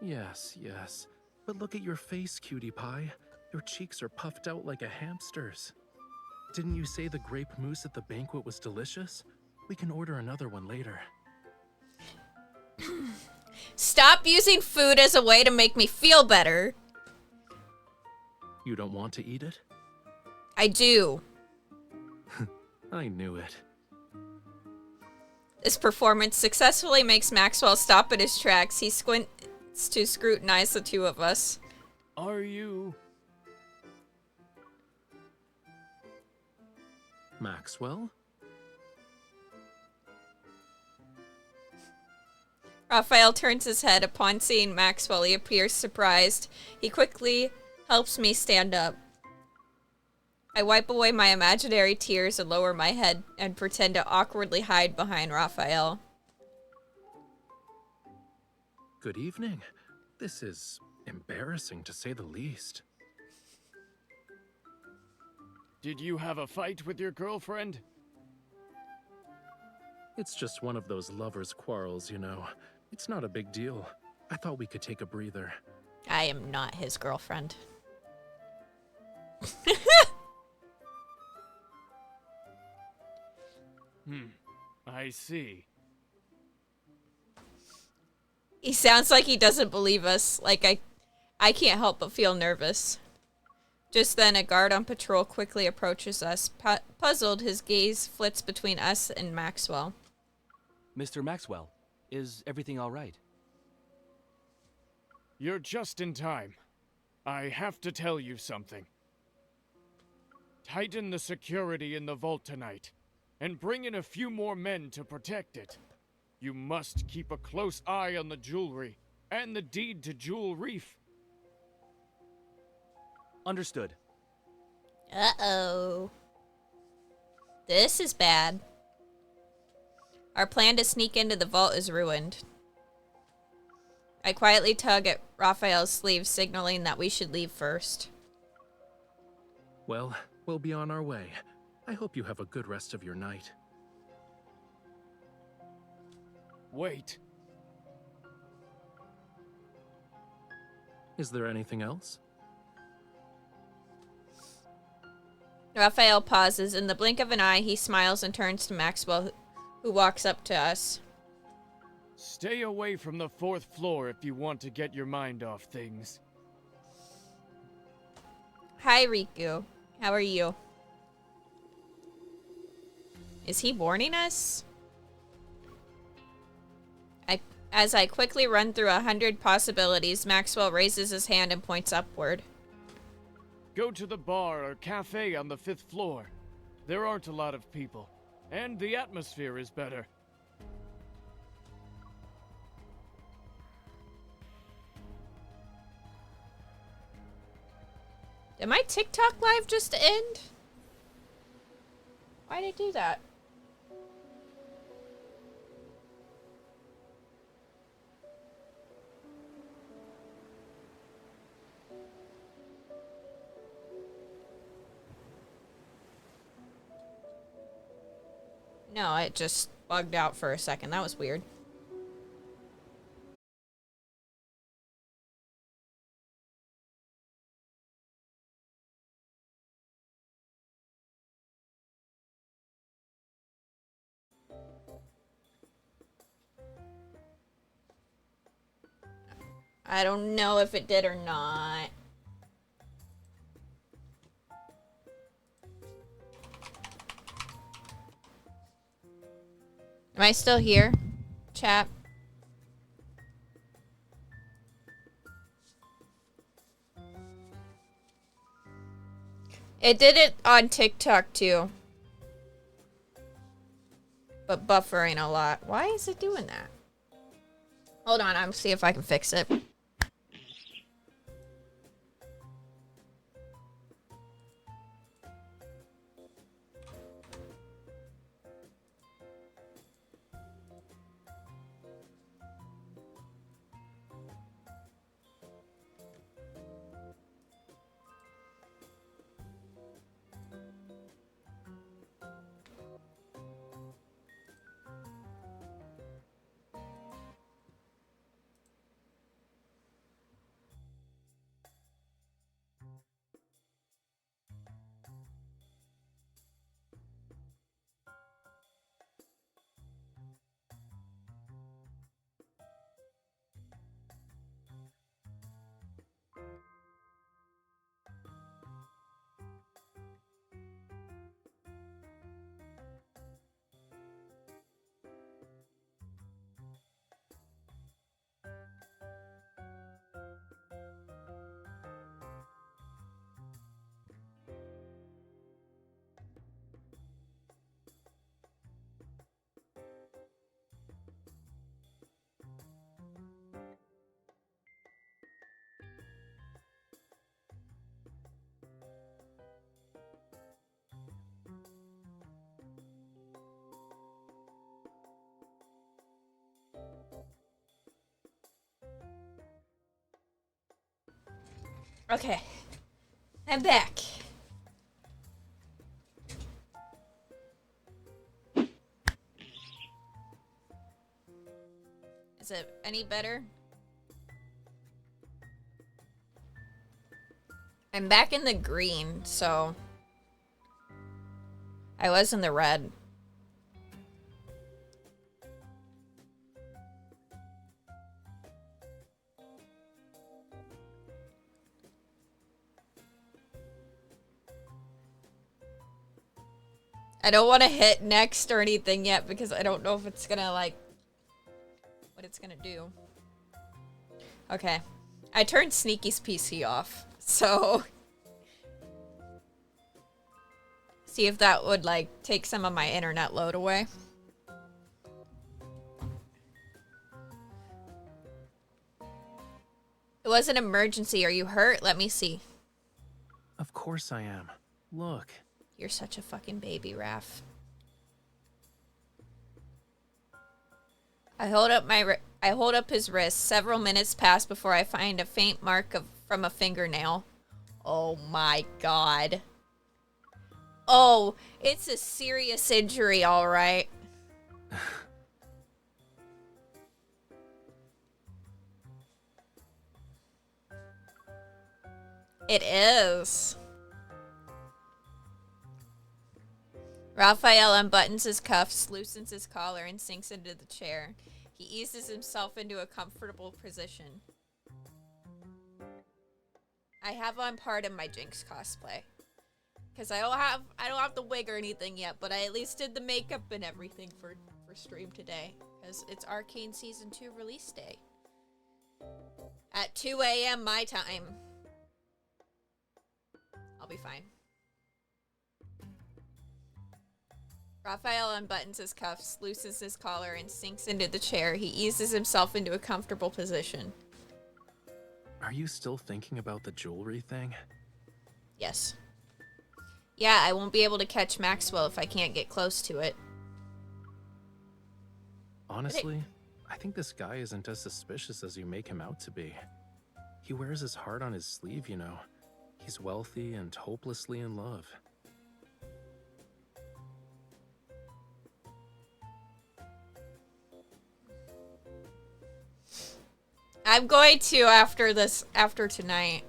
[SPEAKER 2] Yes, yes. But look at your face, cutie pie. Your cheeks are puffed out like a hamster's. Didn't you say the grape mousse at the banquet was delicious? We can order another one later.
[SPEAKER 1] Stop using food as a way to make me feel better.
[SPEAKER 2] You don't want to eat it?
[SPEAKER 1] I do.
[SPEAKER 2] I knew it.
[SPEAKER 1] This performance successfully makes Maxwell stop in his tracks. He squints to scrutinize the two of us.
[SPEAKER 5] Are you...
[SPEAKER 2] Maxwell?
[SPEAKER 1] Rafayel turns his head. Upon seeing Maxwell, he appears surprised. He quickly helps me stand up. I wipe away my imaginary tears and lower my head and pretend to awkwardly hide behind Rafayel.
[SPEAKER 2] Good evening. This is embarrassing to say the least.
[SPEAKER 5] Did you have a fight with your girlfriend?
[SPEAKER 2] It's just one of those lovers' quarrels, you know. It's not a big deal. I thought we could take a breather.
[SPEAKER 1] I am not his girlfriend.
[SPEAKER 5] I see.
[SPEAKER 1] He sounds like he doesn't believe us. Like, I can't help but feel nervous. Just then, a guard on patrol quickly approaches us. Puzzled, his gaze flits between us and Maxwell.
[SPEAKER 4] Mr. Maxwell, is everything all right?
[SPEAKER 5] You're just in time. I have to tell you something. Tighten the security in the vault tonight, and bring in a few more men to protect it. You must keep a close eye on the jewelry, and the deed to Jewel Reef.
[SPEAKER 4] Understood.
[SPEAKER 1] Uh-oh. This is bad. Our plan to sneak into the vault is ruined. I quietly tug at Rafayel's sleeve, signaling that we should leave first.
[SPEAKER 2] Well, we'll be on our way. I hope you have a good rest of your night.
[SPEAKER 5] Wait.
[SPEAKER 2] Is there anything else?
[SPEAKER 1] Rafayel pauses. In the blink of an eye, he smiles and turns to Maxwell, who walks up to us.
[SPEAKER 5] Stay away from the 4th floor if you want to get your mind off things.
[SPEAKER 1] Hi, Riku. How are you? Is he warning us? As I quickly run through 100 possibilities, Maxwell raises his hand and points upward.
[SPEAKER 5] Go to the bar or cafe on the 5th floor. There aren't a lot of people, and the atmosphere is better.
[SPEAKER 1] Did my TikTok live just end? Why'd it do that? No, it just bugged out for a second. That was weird. I don't know if it did or not. Am I still here, chat? It did it on TikTok too. But buffering a lot. Why is it doing that? Hold on, I'm see if I can fix it. Okay. I'm back. Is it any better? I'm back in the green, so I was in the red. I don't want to hit next or anything yet because I don't know if it's gonna like what it's gonna do. Okay. I turned Sneaky's PC off, so see if that would like take some of my internet load away. It was an emergency. Are you hurt? Let me see.
[SPEAKER 2] Of course I am. Look.
[SPEAKER 1] You're such a fucking baby, Raph. I hold up his wrist. Several minutes pass before I find a faint mark from a fingernail. Oh my god. Oh, it's a serious injury, all right. It is. Rafayel unbuttons his cuffs, loosens his collar, and sinks into the chair. He eases himself into a comfortable position. I have on part of my Jinx cosplay. Because I don't have the wig or anything yet, but I at least did the makeup and everything for stream today. Because it's Arcane Season 2 release day. At 2 a.m. my time. I'll be fine. Raphael unbuttons his cuffs, loosens his collar, and sinks into the chair. He eases himself into a comfortable position.
[SPEAKER 2] Are you still thinking about the jewelry thing?
[SPEAKER 1] Yes. Yeah, I won't be able to catch Maxwell if I can't get close to it.
[SPEAKER 2] Honestly, I think this guy isn't as suspicious as you make him out to be. He wears his heart on his sleeve, you know. He's wealthy and hopelessly in love.
[SPEAKER 1] I'm going to after tonight.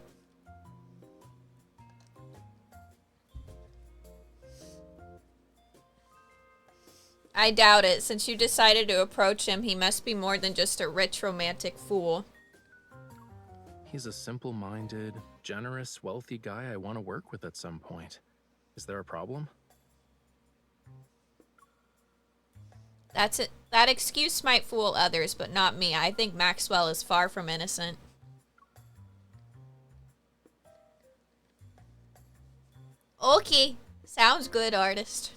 [SPEAKER 1] I doubt it. Since you decided to approach him, he must be more than just a rich romantic fool.
[SPEAKER 2] He's a simple-minded, generous, wealthy guy I want to work with at some point. Is there a problem?
[SPEAKER 1] That's it. That excuse might fool others, but not me. I think Maxwell is far from innocent. Okay. Sounds good, artist.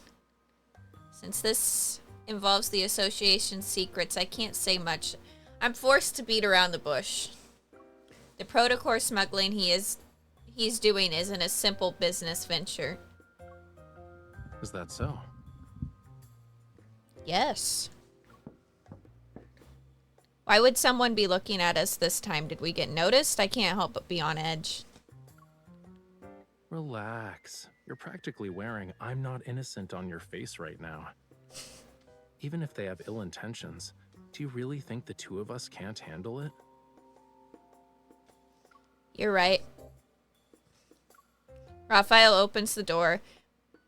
[SPEAKER 1] Since this involves the association's secrets, I can't say much. I'm forced to beat around the bush. The protocore smuggling he's doing isn't a simple business venture.
[SPEAKER 2] Is that so?
[SPEAKER 1] Yes. Why would someone be looking at us this time? Did we get noticed? I can't help but be on edge.
[SPEAKER 2] Relax. You're practically wearing "I'm not innocent" on your face right now. Even if they have ill intentions, do you really think the two of us can't handle it?
[SPEAKER 1] You're right. Raphael opens the door,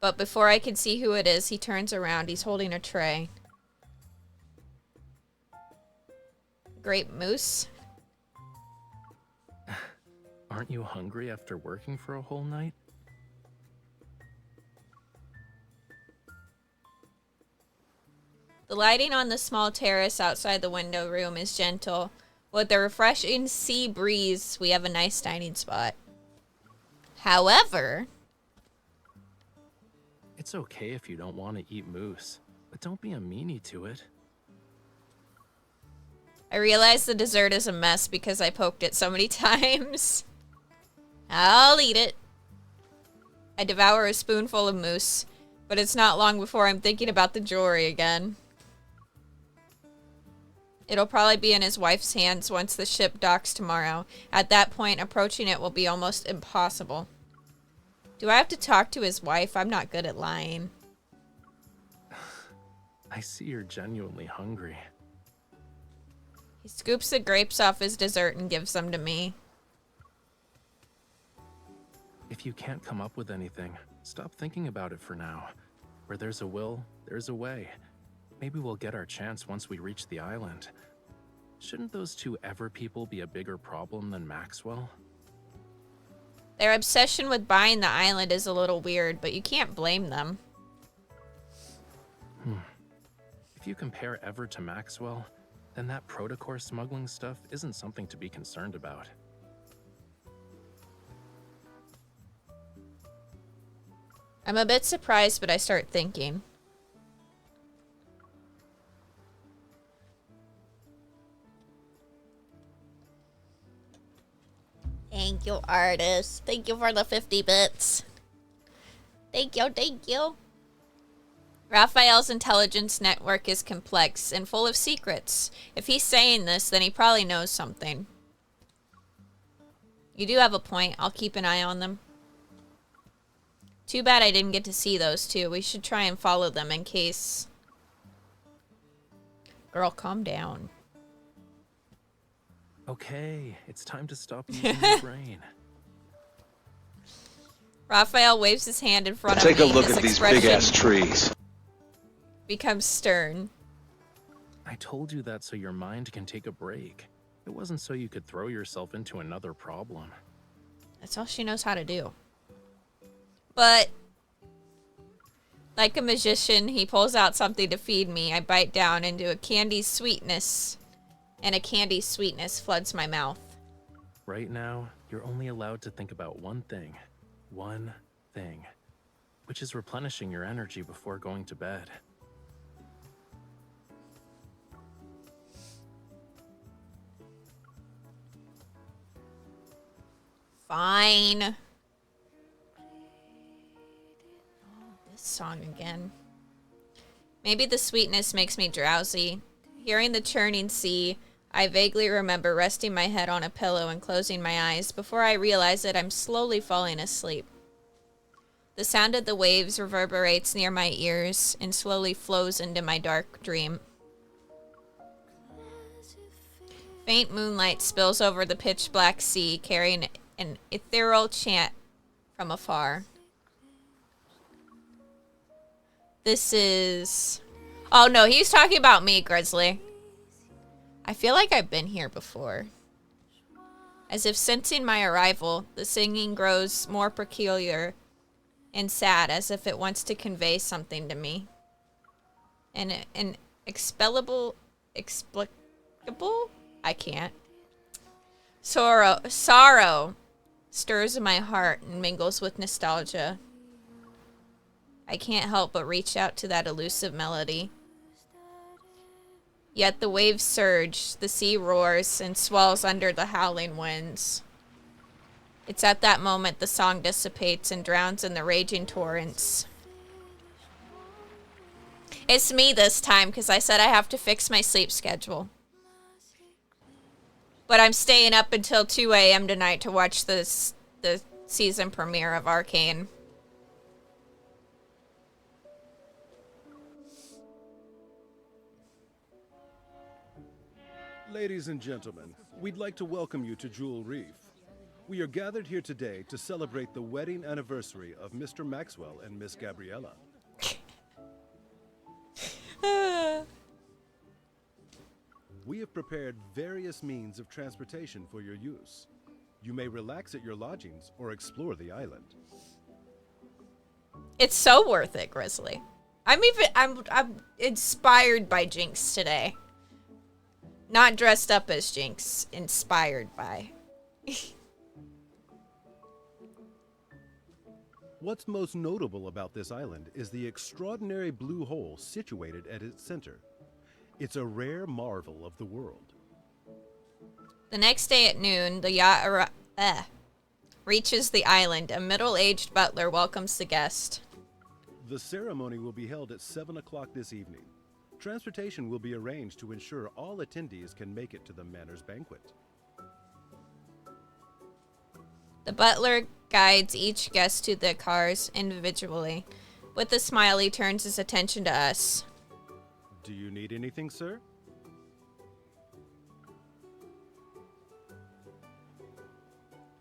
[SPEAKER 1] but before I can see who it is, he turns around. He's holding a tray. Grape mousse?
[SPEAKER 2] Aren't you hungry after working for a whole night?
[SPEAKER 1] The lighting on the small terrace outside the window room is gentle. With a refreshing sea breeze, we have a nice dining spot. However...
[SPEAKER 2] It's okay if you don't want to eat moose, but don't be a meanie to it.
[SPEAKER 1] I realize the dessert is a mess because I poked it so many times. I'll eat it. I devour a spoonful of mousse, but it's not long before I'm thinking about the jewelry again. It'll probably be in his wife's hands once the ship docks tomorrow. At that point, approaching it will be almost impossible. Do I have to talk to his wife? I'm not good at lying.
[SPEAKER 2] I see you're genuinely hungry.
[SPEAKER 1] He scoops the grapes off his dessert and gives them to me.
[SPEAKER 2] If you can't come up with anything, stop thinking about it for now. Where there's a will, there's a way. Maybe we'll get our chance once we reach the island. Shouldn't those two Ever people be a bigger problem than Maxwell?
[SPEAKER 1] Their obsession with buying the island is a little weird, but you can't blame them.
[SPEAKER 2] If you compare Ever to Maxwell, then that protocore smuggling stuff isn't something to be concerned about.
[SPEAKER 1] I'm a bit surprised, but I start thinking. Thank you, artist. Thank you for the 50 bits. Thank you, thank you. Raphael's intelligence network is complex and full of secrets. If he's saying this, then he probably knows something. You do have a point. I'll keep an eye on them. Too bad I didn't get to see those two. We should try and follow them in case... Girl, calm down.
[SPEAKER 2] Okay, it's time to stop using your brain.
[SPEAKER 1] Raphael waves his hand in front of me.
[SPEAKER 8] Take a look
[SPEAKER 1] His
[SPEAKER 8] at these
[SPEAKER 1] expression
[SPEAKER 8] big-ass trees.
[SPEAKER 1] becomes stern.
[SPEAKER 2] I told you that so your mind can take a break. It wasn't so you could throw yourself into another problem.
[SPEAKER 1] That's all she knows how to do. But, like a magician, he pulls out something to feed me. I bite down into a candy sweetness, and a candy sweetness floods my mouth.
[SPEAKER 2] Right now, you're only allowed to think about one thing. one thing, which is replenishing your energy before going to bed.
[SPEAKER 1] Fine. Oh, this song again. Maybe the sweetness makes me drowsy. Hearing the churning sea, I vaguely remember resting my head on a pillow and closing my eyes. Before I realize it, I'm slowly falling asleep. The sound of the waves reverberates near my ears and slowly flows into my dark dream. Faint moonlight spills over the pitch-black sea, carrying an ethereal chant from afar. This is... Oh no, he's talking about me, Grizzly. I feel like I've been here before. As if sensing my arrival, the singing grows more peculiar and sad, as if it wants to convey something to me. An explicable? I can't. Sorrow stirs in my heart and mingles with nostalgia. I can't help but reach out to that elusive melody. Yet the waves surge, the sea roars, and swells under the howling winds. It's at that moment the song dissipates and drowns in the raging torrents. It's me this time, because I said I have to fix my sleep schedule. But I'm staying up until 2 a.m. tonight to watch the season premiere of Arcane.
[SPEAKER 8] Ladies and gentlemen, we'd like to welcome you to Jewel Reef. We are gathered here today to celebrate the wedding anniversary of Mr. Maxwell and Miss Gabriella. We have prepared various means of transportation for your use. You may relax at your lodgings or explore the island.
[SPEAKER 1] It's so worth it, Grizzly. I'm inspired by Jinx today. Not dressed up as Jinx, inspired by.
[SPEAKER 8] What's most notable about this island is the extraordinary blue hole situated at its center. It's a rare marvel of the world.
[SPEAKER 1] The next day at noon, the yacht reaches the island. A middle-aged butler welcomes the guest.
[SPEAKER 8] The ceremony will be held at 7 o'clock this evening. Transportation will be arranged to ensure all attendees can make it to the Manor's banquet.
[SPEAKER 1] The butler guides each guest to their cars individually. With a smile, he turns his attention to us.
[SPEAKER 8] Do you need anything, sir?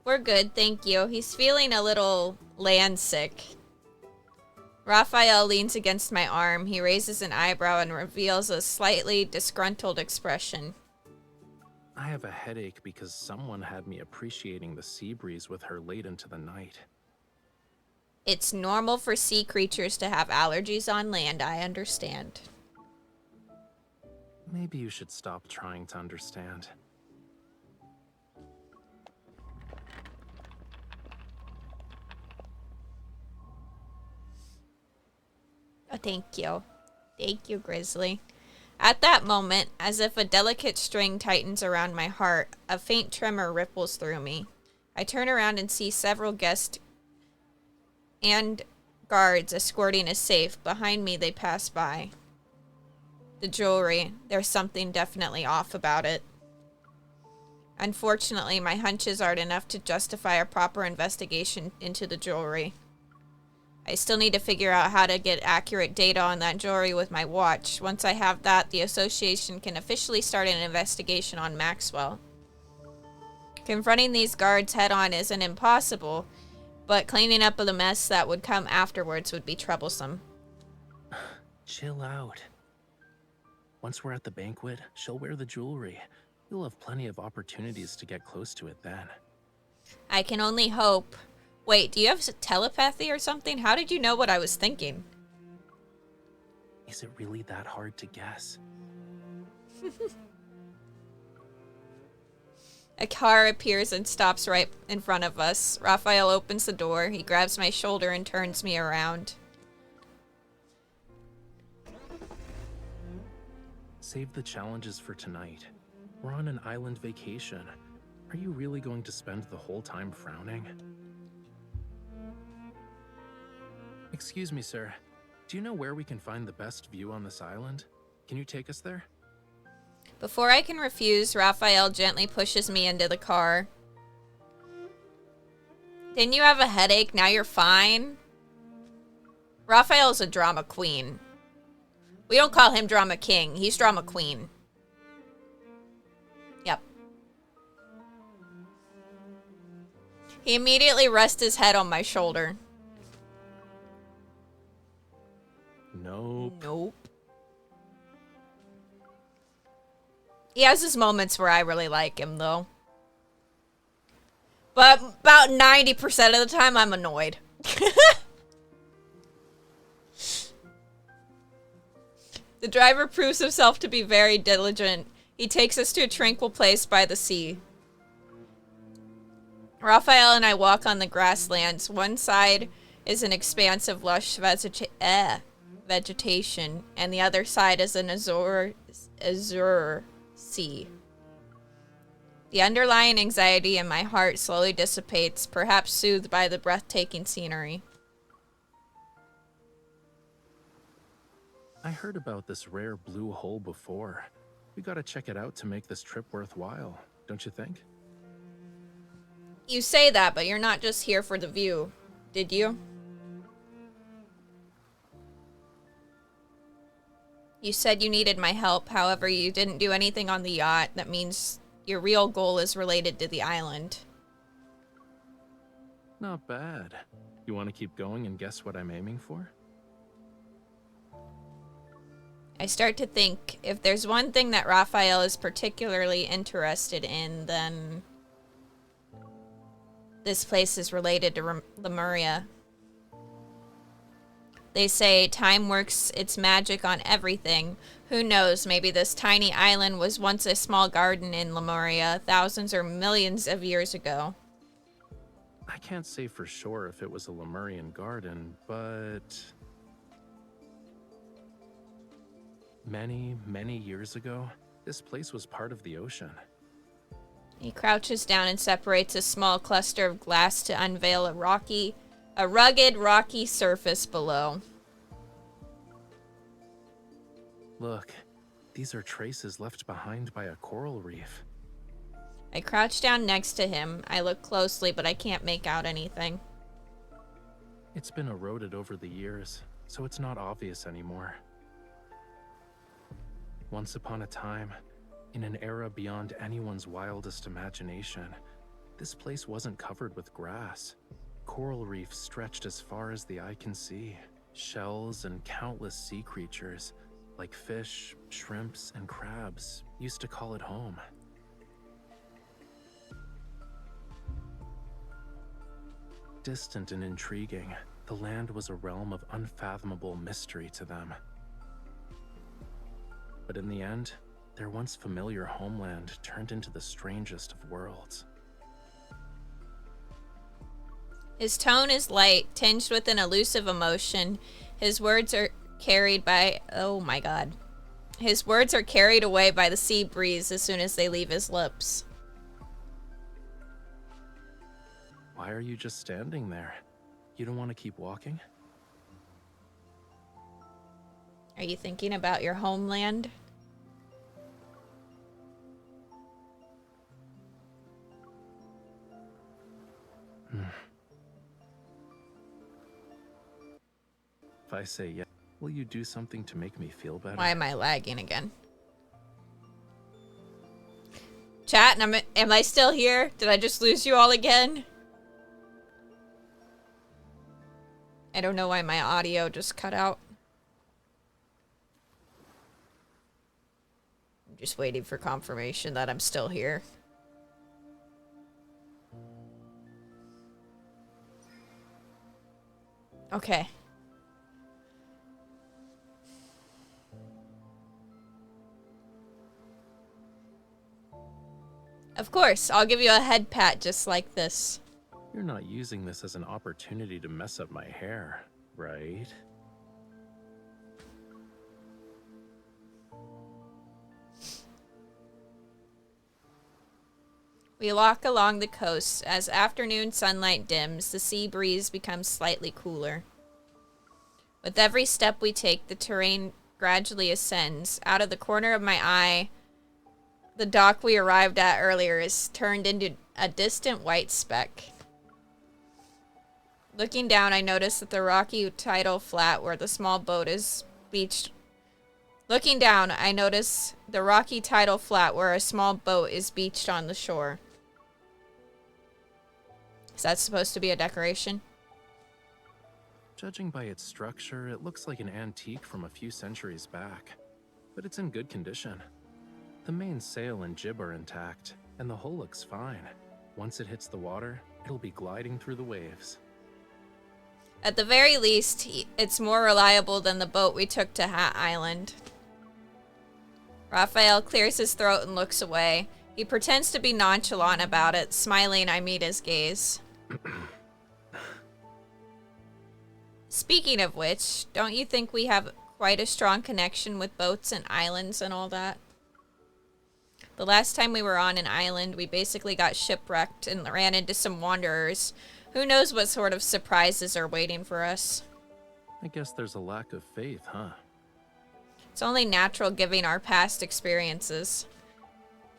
[SPEAKER 1] We're good, thank you. He's feeling a little land sick. Rafayel leans against my arm. He raises an eyebrow and reveals a slightly disgruntled expression.
[SPEAKER 2] I have a headache because someone had me appreciating the sea breeze with her late into the night.
[SPEAKER 1] It's normal for sea creatures to have allergies on land, I understand.
[SPEAKER 2] Maybe you should stop trying to understand.
[SPEAKER 1] Oh, thank you. Thank you, Grizzly. At that moment, as if a delicate string tightens around my heart, a faint tremor ripples through me. I turn around and see several guests and guards escorting a safe. Behind me, they pass by. The jewelry. There's something definitely off about it. Unfortunately, my hunches aren't enough to justify a proper investigation into the jewelry. I still need to figure out how to get accurate data on that jewelry with my watch. Once I have that, the association can officially start an investigation on Maxwell. Confronting these guards head-on isn't impossible, but cleaning up the mess that would come afterwards would be troublesome.
[SPEAKER 2] Chill out. Once we're at the banquet, she'll wear the jewelry. You'll have plenty of opportunities to get close to it then.
[SPEAKER 1] I can only hope. Wait, do you have telepathy or something? How did you know what I was thinking?
[SPEAKER 2] Is it really that hard to guess?
[SPEAKER 1] A car appears and stops right in front of us. Rafayel opens the door. He grabs my shoulder and turns me around.
[SPEAKER 2] Save the challenges for tonight. We're on an island vacation. Are you really going to spend the whole time frowning? Excuse me, sir. Do you know where we can find the best view on this island? Can you take us there?
[SPEAKER 1] Before I can refuse, Rafayel gently pushes me into the car. Didn't you have a headache? Now you're fine? Rafayel's a drama queen. We don't call him drama king. He's drama queen. Yep. He immediately rests his head on my shoulder.
[SPEAKER 2] Nope.
[SPEAKER 1] Nope. He has his moments where I really like him, though. But about 90% of the time, I'm annoyed. The driver proves himself to be very diligent. He takes us to a tranquil place by the sea. Rafayel and I walk on the grasslands. One side is an expanse of lush vegetation, and the other side is an azure sea. The underlying anxiety in my heart slowly dissipates, perhaps soothed by the breathtaking scenery.
[SPEAKER 2] I heard about this rare blue hole before. We gotta check it out to make this trip worthwhile, don't you think?
[SPEAKER 1] You say that, but you're not just here for the view, did you? You said you needed my help, however, you didn't do anything on the yacht. That means your real goal is related to the island.
[SPEAKER 2] Not bad. You want to keep going and guess what I'm aiming for?
[SPEAKER 1] I start to think, if there's one thing that Rafayel is particularly interested in, then this place is related to Lemuria. They say time works its magic on everything. Who knows, maybe this tiny island was once a small garden in Lemuria, thousands or millions of years ago.
[SPEAKER 2] I can't say for sure if it was a Lemurian garden, but many, many years ago, this place was part of the ocean.
[SPEAKER 1] He crouches down and separates a small cluster of glass to unveil a rugged, rocky surface below.
[SPEAKER 2] Look, these are traces left behind by a coral reef.
[SPEAKER 1] I crouch down next to him. I look closely, but I can't make out anything.
[SPEAKER 2] It's been eroded over the years, so it's not obvious anymore. Once upon a time, in an era beyond anyone's wildest imagination, this place wasn't covered with grass. Coral reefs stretched as far as the eye can see. Shells and countless sea creatures, like fish, shrimps, and crabs, used to call it home. Distant and intriguing, the land was a realm of unfathomable mystery to them. But in the end, their once familiar homeland turned into the strangest of worlds.
[SPEAKER 1] His tone is light, tinged with an elusive emotion. His words are carried by... Oh my god. His words are carried away by the sea breeze as soon as they leave his lips.
[SPEAKER 2] Why are you just standing there? You don't want to keep walking?
[SPEAKER 1] Are you thinking about your homeland?
[SPEAKER 2] If I say yes, will you do something to make me feel better?
[SPEAKER 1] Why am I lagging again? Chat, am I still here? Did I just lose you all again? I don't know why my audio just cut out. I'm just waiting for confirmation that I'm still here. Okay. Of course, I'll give you a head pat just like this.
[SPEAKER 2] You're not using this as an opportunity to mess up my hair, right?
[SPEAKER 1] We walk along the coast. As afternoon sunlight dims, the sea breeze becomes slightly cooler. With every step we take, the terrain gradually ascends. Out of the corner of my eye, the dock we arrived at earlier is turned into a distant white speck. Looking down, I notice that the rocky tidal flat where the small boat is beached. Looking down, I notice the rocky tidal flat where a small boat is beached on the shore. Is that supposed to be a decoration?
[SPEAKER 2] Judging by its structure, it looks like an antique from a few centuries back, but it's in good condition. The main sail and jib are intact, and the hull looks fine. Once it hits the water, it'll be gliding through the waves.
[SPEAKER 1] At the very least, it's more reliable than the boat we took to Hat Island. Rafayel clears his throat and looks away. He pretends to be nonchalant about it. Smiling, I meet his gaze. Speaking of which, don't you think we have quite a strong connection with boats and islands and all that? The last time we were on an island, we basically got shipwrecked and ran into some wanderers. Who knows what sort of surprises are waiting for us?
[SPEAKER 2] I guess there's a lack of faith, huh?
[SPEAKER 1] It's only natural given our past experiences.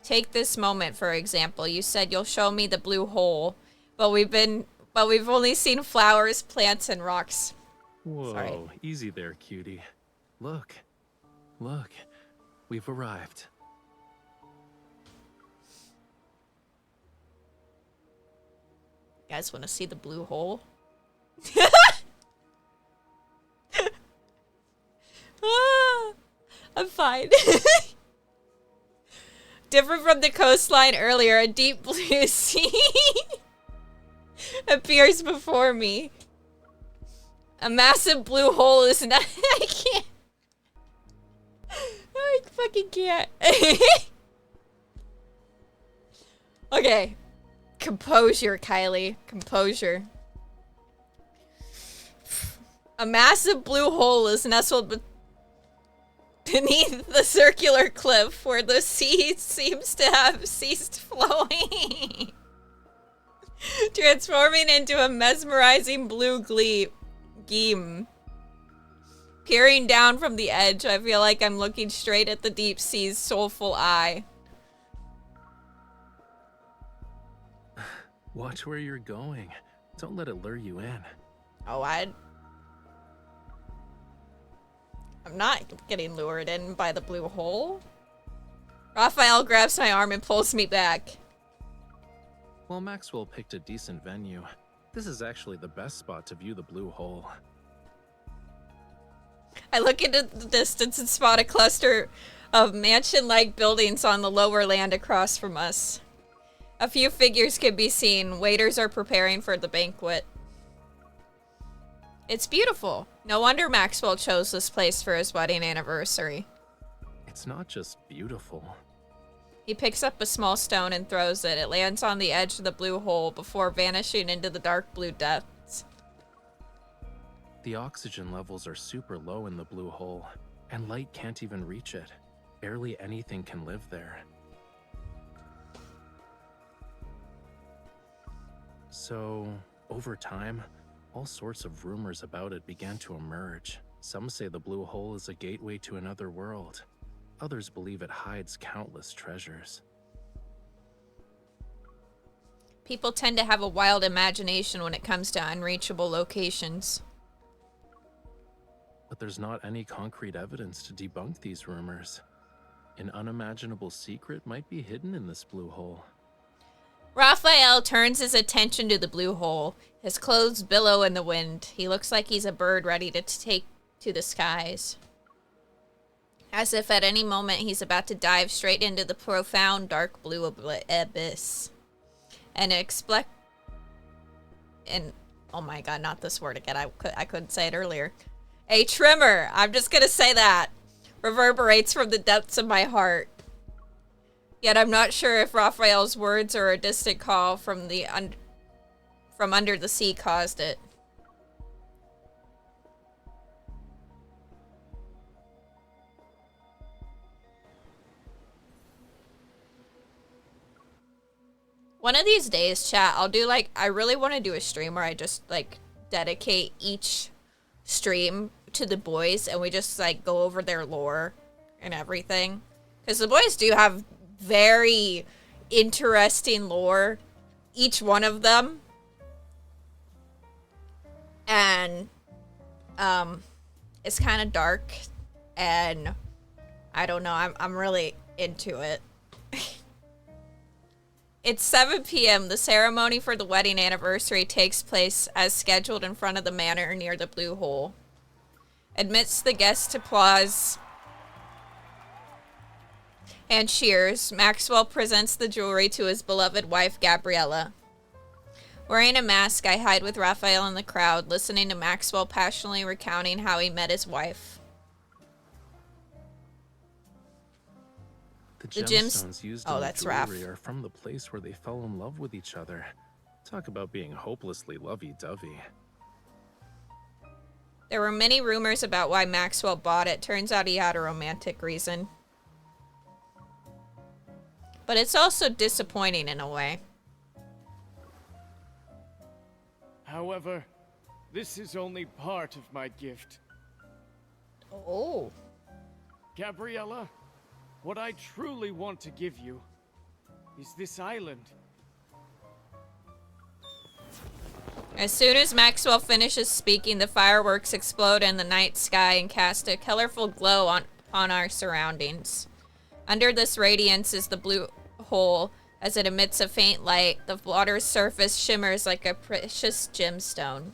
[SPEAKER 1] Take this moment, for example. You said you'll show me the blue hole, but we've only seen flowers, plants, and rocks.
[SPEAKER 2] Whoa,
[SPEAKER 1] Sorry.
[SPEAKER 2] Easy there, cutie. Look, we've arrived.
[SPEAKER 1] You guys want to see the blue hole? I'm fine. Different from the coastline earlier, a deep blue sea appears before me. A massive blue hole is not. I can't. I fucking can't. Okay. Composure, Kylie. Composure. A massive blue hole is nestled beneath the circular cliff where the sea seems to have ceased flowing. Transforming into a mesmerizing blue gleam. Peering down from the edge, I feel like I'm looking straight at the deep sea's soulful eye.
[SPEAKER 2] Watch where you're going. Don't let it lure you in.
[SPEAKER 1] Oh, I'm not getting lured in by the blue hole. Rafayel grabs my arm and pulls me back.
[SPEAKER 2] Well, Maxwell picked a decent venue. This is actually the best spot to view the blue hole.
[SPEAKER 1] I look into the distance and spot a cluster of mansion-like buildings on the lower land across from us. A few figures can be seen. Waiters are preparing for the banquet. It's beautiful. No wonder Maxwell chose this place for his wedding anniversary.
[SPEAKER 2] It's not just beautiful.
[SPEAKER 1] He picks up a small stone and throws it. It lands on the edge of the blue hole before vanishing into the dark blue depths.
[SPEAKER 2] The oxygen levels are super low in the blue hole, and light can't even reach it. Barely anything can live there. So, over time, all sorts of rumors about it began to emerge. Some say the blue hole is a gateway to another world. Others believe it hides countless treasures.
[SPEAKER 1] People tend to have a wild imagination when it comes to unreachable locations.
[SPEAKER 2] But there's not any concrete evidence to debunk these rumors. An unimaginable secret might be hidden in this blue hole.
[SPEAKER 1] Rafayel turns his attention to the blue hole. His clothes billow in the wind. He looks like he's a bird ready to take to the skies. As if at any moment he's about to dive straight into the profound dark blue abyss. And oh my god, not this word again. I couldn't say it earlier. A tremor, I'm just gonna say that, reverberates from the depths of my heart. Yet I'm not sure if Raphael's words or a distant call from from under the sea caused it. One of these days, chat, I'll do like, I really want to do a stream where I just like dedicate each stream to the boys and we just like go over their lore and everything. Because the boys do have very interesting lore, each one of them. And it's kind of dark and I don't know, I'm really into it. It's 7 p.m. The ceremony for the wedding anniversary takes place as scheduled in front of the manor near the Blue Hole. Amidst the guests' applause and cheers, Maxwell presents the jewelry to his beloved wife, Gabriella. Wearing a mask, I hide with Rafayel in the crowd, listening to Maxwell passionately recounting how he met his wife.
[SPEAKER 2] The gemstones used in the jewelry are from the place where they fell in love with each other. Talk about being hopelessly lovey-dovey.
[SPEAKER 1] There were many rumors about why Maxwell bought it. Turns out he had a romantic reason. But it's also disappointing in a way.
[SPEAKER 5] However, this is only part of my gift.
[SPEAKER 1] Oh.
[SPEAKER 5] Gabriella, what I truly want to give you is this island.
[SPEAKER 1] As soon as Maxwell finishes speaking, the fireworks explode in the night sky and cast a colorful glow on our surroundings. Under this radiance is the Blue Hole. As it emits a faint light, the water's surface shimmers like a precious gemstone.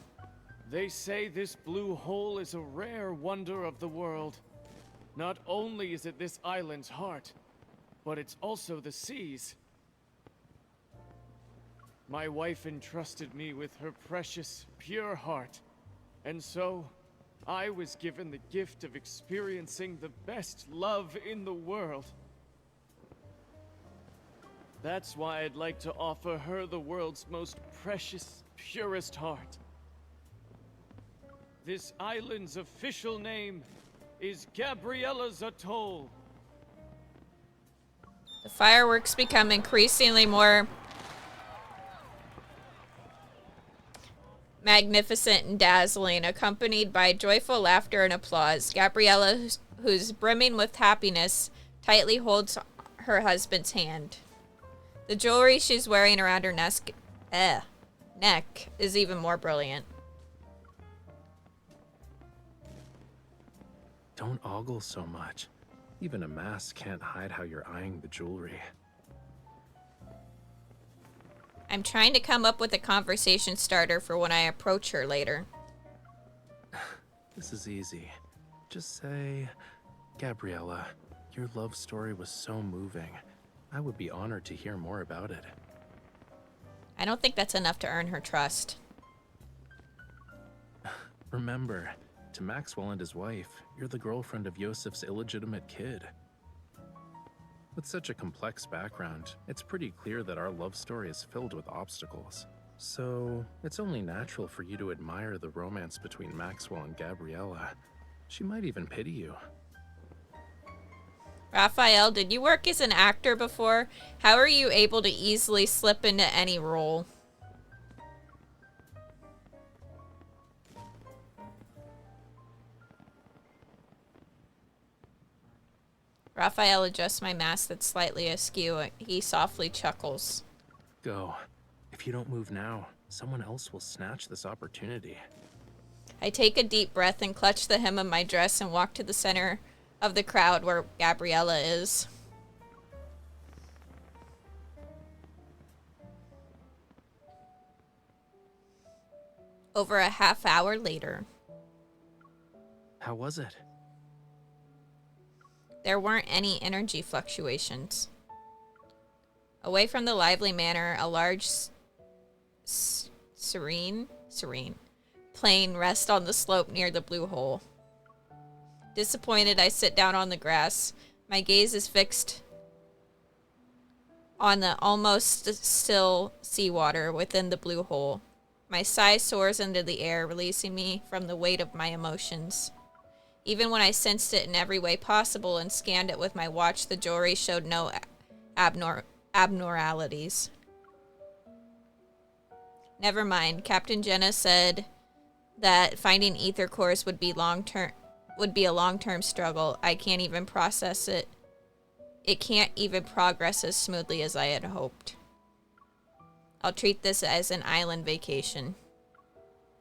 [SPEAKER 5] They say this Blue Hole is a rare wonder of the world. Not only is it this island's heart, but it's also the sea's. My wife entrusted me with her precious, pure heart, and so I was given the gift of experiencing the best love in the world. That's why I'd like to offer her the world's most precious, purest heart. This island's official name is Gabriella's Atoll.
[SPEAKER 1] The fireworks become increasingly more magnificent and dazzling, accompanied by joyful laughter and applause. Gabriella, who's brimming with happiness, tightly holds her husband's hand. The jewelry she's wearing around her neck is even more brilliant.
[SPEAKER 2] Don't ogle so much. Even a mask can't hide how you're eyeing the jewelry.
[SPEAKER 1] I'm trying to come up with a conversation starter for when I approach her later.
[SPEAKER 2] This is easy. Just say, Gabriella, your love story was so moving. I would be honored to hear more about it.
[SPEAKER 1] I don't think that's enough to earn her trust.
[SPEAKER 2] Remember, to Maxwell and his wife, you're the girlfriend of Yosef's illegitimate kid. With such a complex background, it's pretty clear that our love story is filled with obstacles. So, it's only natural for you to admire the romance between Maxwell and Gabriella. She might even pity you.
[SPEAKER 1] Rafayel, did you work as an actor before? How are you able to easily slip into any role? Rafayel adjusts my mask that's slightly askew. He softly chuckles.
[SPEAKER 2] Go. If you don't move now, someone else will snatch this opportunity.
[SPEAKER 1] I take a deep breath and clutch the hem of my dress and walk to the center of the crowd where Gabriella is. Over a half hour later.
[SPEAKER 2] How was it?
[SPEAKER 1] There weren't any energy fluctuations. Away from the lively manor, a large, serene plane rests on the slope near the Blue Hole. Disappointed, I sit down on the grass. My gaze is fixed on the almost still seawater within the blue hole. My sigh soars into the air, releasing me from the weight of my emotions. Even when I sensed it in every way possible and scanned it with my watch, the jewelry showed no abnormalities. Never mind. Captain Jenna said that finding ether cores would be a long-term struggle. I can't even process it. It can't even progress as smoothly as I had hoped. I'll treat this as an island vacation.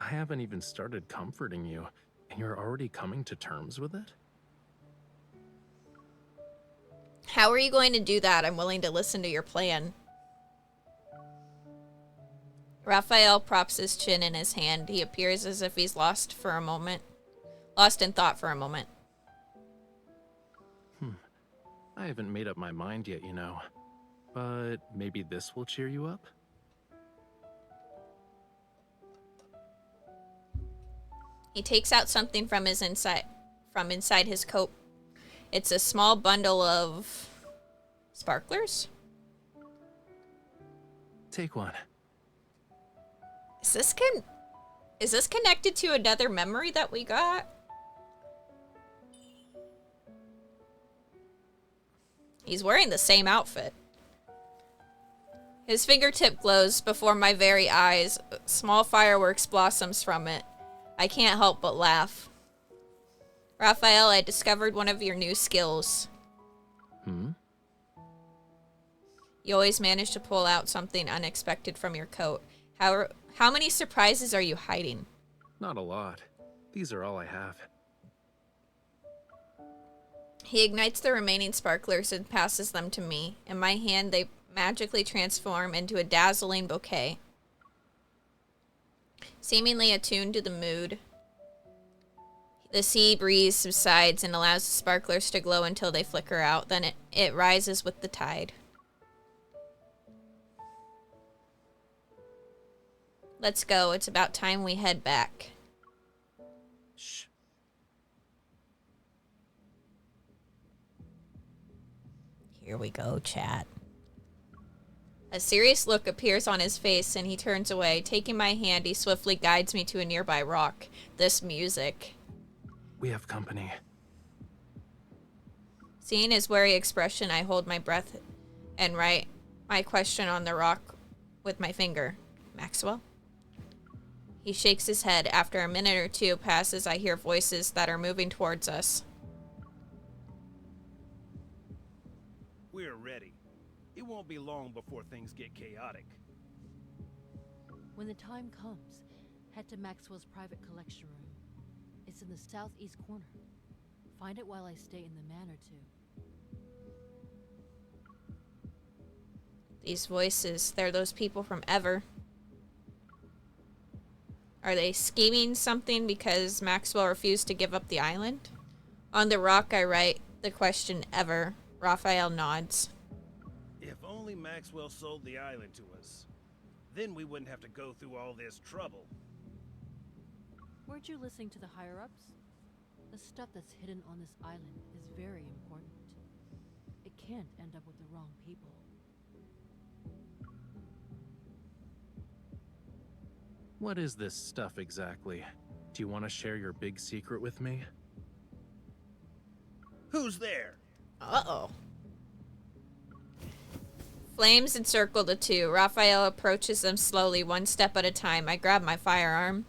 [SPEAKER 2] I haven't even started comforting you, and you're already coming to terms with it?
[SPEAKER 1] How are you going to do that? I'm willing to listen to your plan. Rafayel props his chin in his hand. He appears as if he's lost in thought for a moment.
[SPEAKER 2] I haven't made up my mind yet, you know. But maybe this will cheer you up?
[SPEAKER 1] He takes out something from inside his coat. It's a small bundle of sparklers.
[SPEAKER 2] Take one.
[SPEAKER 1] Is this connected to another memory that we got? He's wearing the same outfit. His fingertip glows before my very eyes. Small fireworks blossoms from it. I can't help but laugh. Rafayel, I discovered one of your new skills. You always manage to pull out something unexpected from your coat. How many surprises are you hiding?
[SPEAKER 2] Not a lot. These are all I have.
[SPEAKER 1] He ignites the remaining sparklers and passes them to me. In my hand, they magically transform into a dazzling bouquet. Seemingly attuned to the mood, the sea breeze subsides and allows the sparklers to glow until they flicker out. Then it rises with the tide. Let's go. It's about time we head back.
[SPEAKER 2] Shh.
[SPEAKER 1] Here we go, chat. A serious look appears on his face and he turns away. Taking my hand, he swiftly guides me to a nearby rock. This music.
[SPEAKER 2] We have company.
[SPEAKER 1] Seeing his wary expression, I hold my breath and write my question on the rock with my finger. Maxwell? He shakes his head. After a minute or two passes, I hear voices that are moving towards us.
[SPEAKER 9] We're ready. It won't be long before things get chaotic.
[SPEAKER 6] When the time comes, head to Maxwell's private collection room. It's in the southeast corner. Find it while I stay in the manor too.
[SPEAKER 1] These voices, they're those people from Ever. Are they scheming something because Maxwell refused to give up the island? On the rock, I write the question Ever. Rafayel nods.
[SPEAKER 9] If only Maxwell sold the island to us. Then we wouldn't have to go through all this trouble.
[SPEAKER 6] Weren't you listening to the higher-ups? The stuff that's hidden on this island is very important. It can't end up with the wrong people.
[SPEAKER 2] What is this stuff exactly? Do you want to share your big secret with me?
[SPEAKER 9] Who's there?
[SPEAKER 1] Uh-oh. Flames encircle the two. Rafayel approaches them slowly, one step at a time. I grab my firearm.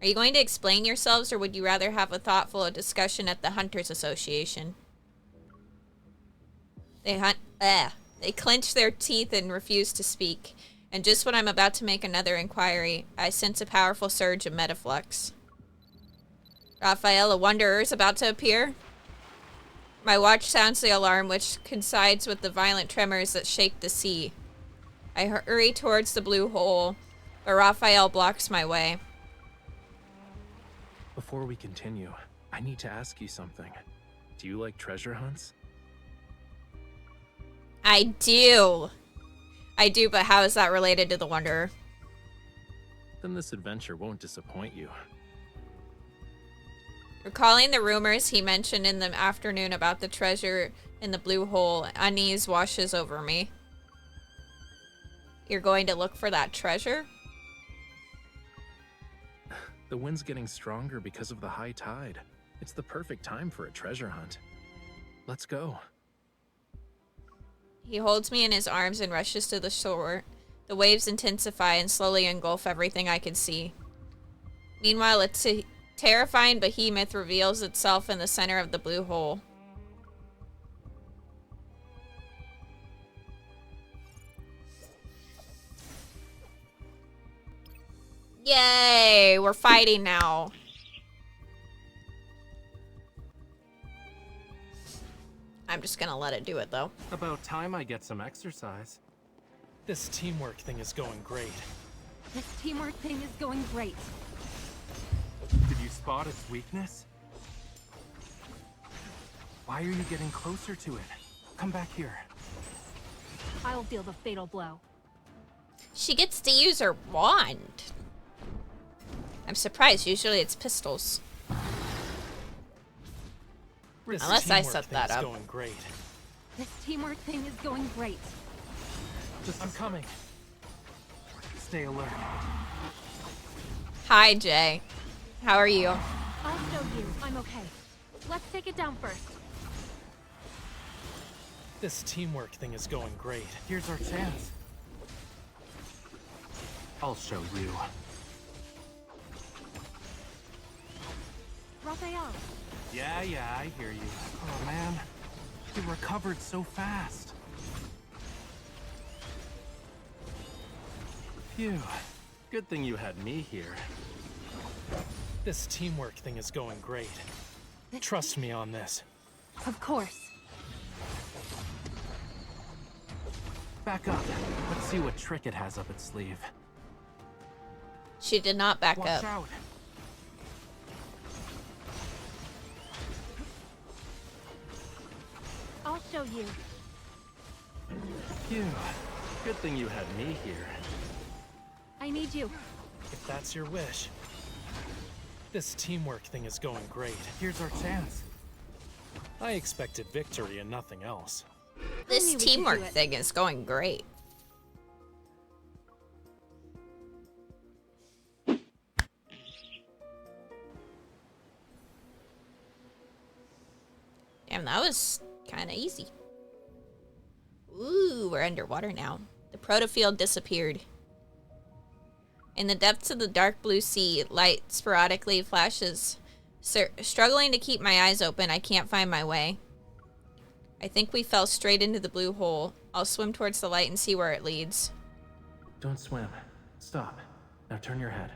[SPEAKER 1] Are you going to explain yourselves, or would you rather have a thoughtful discussion at the Hunters Association? They clench their teeth and refuse to speak. And just when I'm about to make another inquiry, I sense a powerful surge of metaflux. Rafayel, a wanderer, is about to appear. My watch sounds the alarm, which coincides with the violent tremors that shake the sea. I hurry towards the blue hole, but Rafayel blocks my way.
[SPEAKER 2] Before we continue, I need to ask you something. Do you like treasure hunts?
[SPEAKER 1] I do, but how is that related to the Wanderer?
[SPEAKER 2] Then this adventure won't disappoint you.
[SPEAKER 1] Recalling the rumors he mentioned in the afternoon about the treasure in the blue hole. Unease washes over me. You're going to look for that treasure?
[SPEAKER 2] The wind's getting stronger because of the high tide. It's the perfect time for a treasure hunt. Let's go.
[SPEAKER 1] He holds me in his arms and rushes to the shore. The waves intensify and slowly engulf everything I can see. Meanwhile, a terrifying behemoth reveals itself in the center of the blue hole. Yay! We're fighting now. I'm just gonna let it do it, though.
[SPEAKER 2] About time I get some exercise.
[SPEAKER 10] This teamwork thing is going great.
[SPEAKER 6] This teamwork thing is going great.
[SPEAKER 2] Did you spot its weakness? Why are you getting closer to it? Come back here.
[SPEAKER 6] I'll deal the fatal blow.
[SPEAKER 1] She gets to use her wand. I'm surprised. Usually it's pistols.
[SPEAKER 10] This
[SPEAKER 1] Unless I
[SPEAKER 10] teamwork
[SPEAKER 1] set
[SPEAKER 10] thing
[SPEAKER 1] that
[SPEAKER 10] is
[SPEAKER 1] up.
[SPEAKER 10] going great.
[SPEAKER 6] This teamwork thing is going great.
[SPEAKER 10] I'm coming. Stay alert.
[SPEAKER 1] Hi, Jay. How are you?
[SPEAKER 6] I'll show you. I'm okay. Let's take it down first.
[SPEAKER 10] This teamwork thing is going great. Here's our chance.
[SPEAKER 2] I'll show you.
[SPEAKER 6] Rafayel,
[SPEAKER 2] Yeah, I hear you. Oh, man. You recovered so fast. Phew. Good thing you had me here.
[SPEAKER 10] This teamwork thing is going great. Trust me on this.
[SPEAKER 6] of course.
[SPEAKER 2] Back up. Let's see what trick it has up its sleeve.
[SPEAKER 1] She did not back
[SPEAKER 2] Watch
[SPEAKER 1] up.
[SPEAKER 2] out.
[SPEAKER 6] I'll show you.
[SPEAKER 2] Phew. Good thing you had me here.
[SPEAKER 6] I need you.
[SPEAKER 10] If that's your wish. This teamwork thing is going great. Here's our chance. I expected victory and nothing else.
[SPEAKER 1] This
[SPEAKER 6] knew we could
[SPEAKER 1] teamwork
[SPEAKER 6] do it.
[SPEAKER 1] thing is going great. Damn, that was kind of easy. Ooh, we're underwater now. The protofield disappeared. In the depths of the dark blue sea, light sporadically flashes. Struggling to keep my eyes open, I can't find my way. I think we fell straight into the blue hole. I'll swim towards the light and see where it leads.
[SPEAKER 2] Don't swim. Stop. Now turn your head.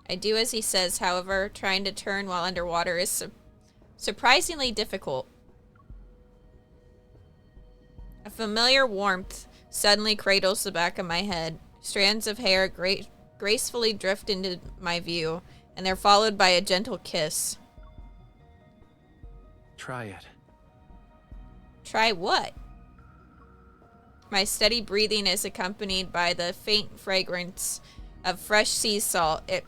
[SPEAKER 1] I do as he says, however, trying to turn while underwater is surprisingly difficult. A familiar warmth suddenly cradles the back of my head. Strands of hair gracefully drift into my view, and they're followed by a gentle kiss.
[SPEAKER 2] Try it.
[SPEAKER 1] Try what? My steady breathing is accompanied by the faint fragrance of fresh sea salt. It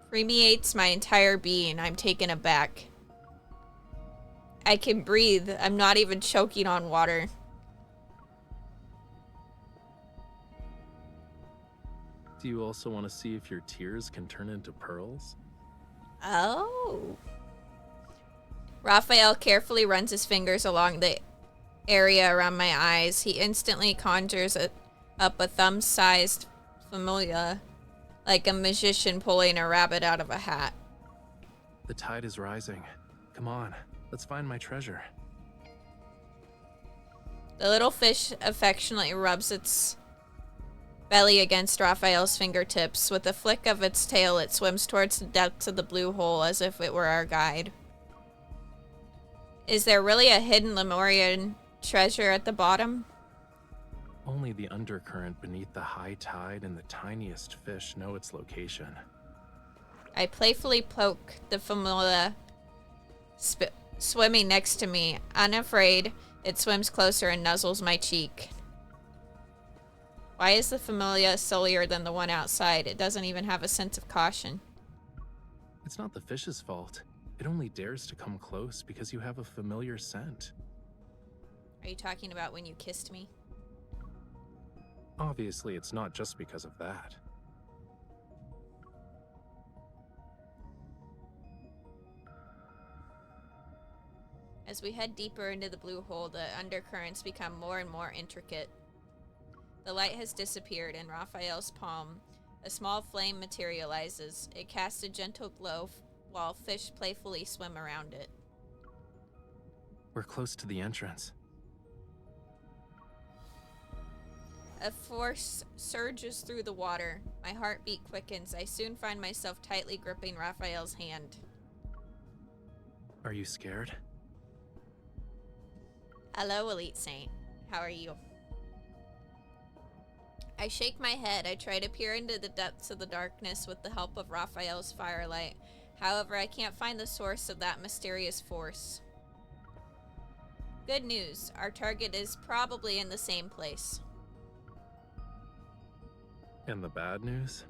[SPEAKER 1] permeates my entire being. I'm taken aback. I can breathe. I'm not even choking on water.
[SPEAKER 2] Do you also want to see if your tears can turn into pearls?
[SPEAKER 1] Oh. Raphael carefully runs his fingers along the area around my eyes. He instantly conjures up a thumb-sized familia, like a magician pulling a rabbit out of a hat.
[SPEAKER 2] The tide is rising. Come on, let's find my treasure.
[SPEAKER 1] The little fish affectionately rubs its belly against Raphael's fingertips. With a flick of its tail, it swims towards the depths of the blue hole as if it were our guide. Is there really a hidden Lemurian treasure at the bottom?
[SPEAKER 2] Only the undercurrent beneath the high tide and the tiniest fish know its location.
[SPEAKER 1] I playfully poke the familia swimming next to me. Unafraid, it swims closer and nuzzles my cheek. Why is the familia sillier than the one outside? It doesn't even have a sense of caution.
[SPEAKER 2] It's not the fish's fault. It only dares to come close because you have a familiar scent.
[SPEAKER 1] Are you talking about when you kissed me?
[SPEAKER 2] Obviously, it's not just because of that.
[SPEAKER 1] As we head deeper into the blue hole, the undercurrents become more and more intricate. The light has disappeared. In Raphael's palm, a small flame materializes. It casts a gentle glow while fish playfully swim around it.
[SPEAKER 2] We're close to the entrance.
[SPEAKER 1] A force surges through the water. My heartbeat quickens. I soon find myself tightly gripping Raphael's hand.
[SPEAKER 2] Are you scared?
[SPEAKER 1] Hello, Elite Saint. How are you? I shake my head. I try to peer into the depths of the darkness with the help of Raphael's firelight. However, I can't find the source of that mysterious force. Good news. Our target is probably in the same place.
[SPEAKER 2] And the bad news?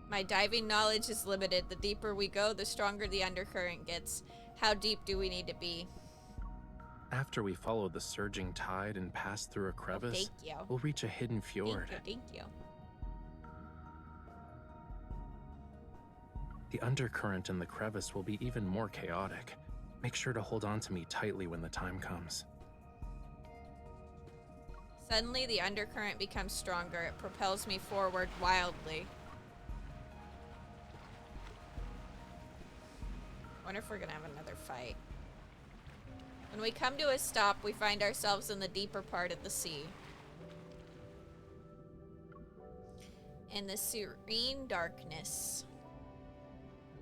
[SPEAKER 1] My diving knowledge is limited. The deeper we go, the stronger the undercurrent gets. How deep do we need to be?
[SPEAKER 2] After we follow the surging tide and pass through a crevice,
[SPEAKER 1] thank you.
[SPEAKER 2] we'll reach a hidden fjord.
[SPEAKER 1] Thank you.
[SPEAKER 2] The undercurrent in the crevice will be even more chaotic. Make sure to hold on to me tightly when the time comes.
[SPEAKER 1] Suddenly, the undercurrent becomes stronger. It propels me forward wildly. Wonder if we're gonna have another fight. When we come to a stop, we find ourselves in the deeper part of the sea. In the serene darkness,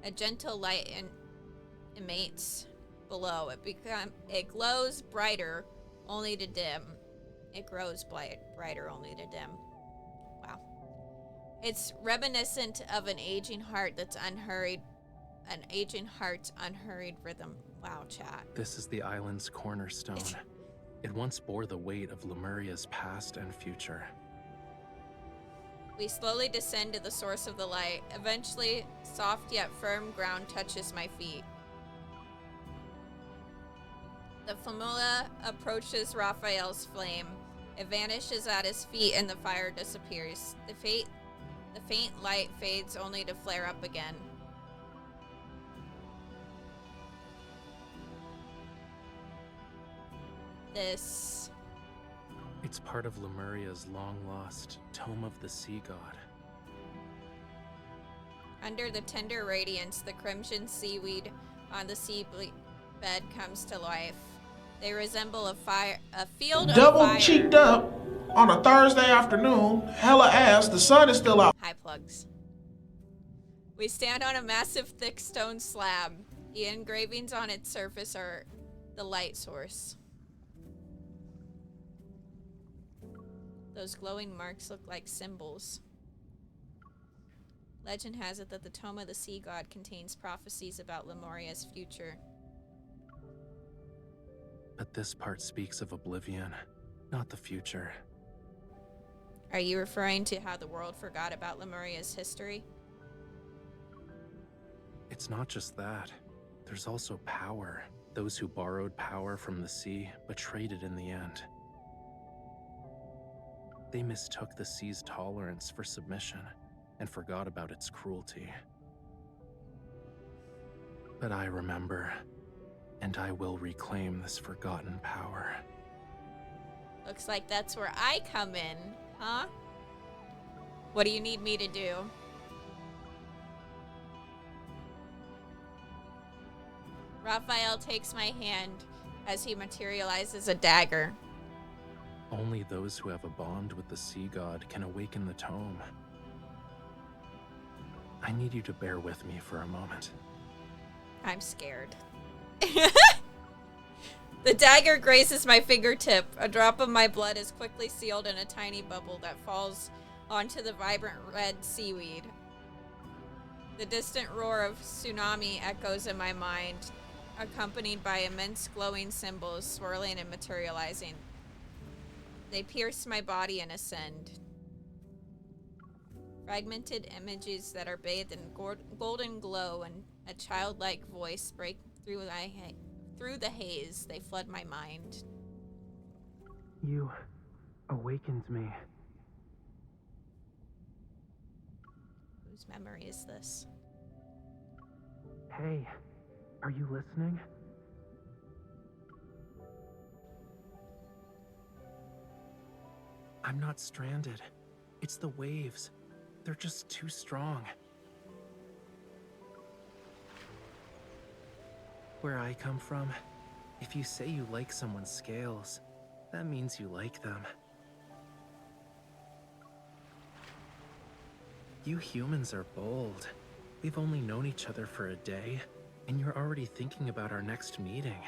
[SPEAKER 1] a gentle light emanates below. It glows brighter, only to dim. It grows brighter, only to dim. Wow. It's reminiscent of an aging heart that's unhurried, an aging heart's unhurried rhythm. Wow, chat.
[SPEAKER 2] This is the island's cornerstone. It once bore the weight of Lemuria's past and future.
[SPEAKER 1] We slowly descend to the source of the light. Eventually, soft yet firm ground touches my feet. The Famula approaches Raphael's flame. It vanishes at his feet and the fire disappears. The faint light fades only to flare up again. This...
[SPEAKER 2] It's part of Lemuria's long-lost Tome of the Sea God.
[SPEAKER 1] Under the tender radiance, the crimson seaweed on the seabed comes to life. They resemble a field of fire.
[SPEAKER 11] Double cheeked up on a Thursday afternoon, hella ass, the sun is still out.
[SPEAKER 1] High plugs. We stand on a massive thick stone slab. The engravings on its surface are the light source. Those glowing marks look like symbols. Legend has it that the Tome of the Sea God contains prophecies about Lemuria's future.
[SPEAKER 2] But this part speaks of oblivion, not the future.
[SPEAKER 1] Are you referring to how the world forgot about Lemuria's history?
[SPEAKER 2] It's not just that. There's also power. Those who borrowed power from the sea, but traded in the end. They mistook the sea's tolerance for submission and forgot about its cruelty. But I remember, and I will reclaim this forgotten power.
[SPEAKER 1] Looks like that's where I come in, huh? What do you need me to do? Raphael takes my hand as he materializes a dagger.
[SPEAKER 2] Only those who have a bond with the sea god can awaken the tome. I need you to bear with me for a moment.
[SPEAKER 1] I'm scared. The dagger grazes my fingertip. A drop of my blood is quickly sealed in a tiny bubble that falls onto the vibrant red seaweed. The distant roar of tsunami echoes in my mind, accompanied by immense glowing symbols swirling and materializing. They pierce my body and ascend. Fragmented images that are bathed in golden glow and A childlike voice break through the haze. They flood my mind.
[SPEAKER 2] You awakened me.
[SPEAKER 1] Whose memory is this?
[SPEAKER 2] Hey, are you listening? I'm not stranded. It's the waves. They're just too strong. Where I come from, if you say you like someone's scales, that means you like them. You humans are bold. We've only known each other for a day, and you're already thinking about our next meeting.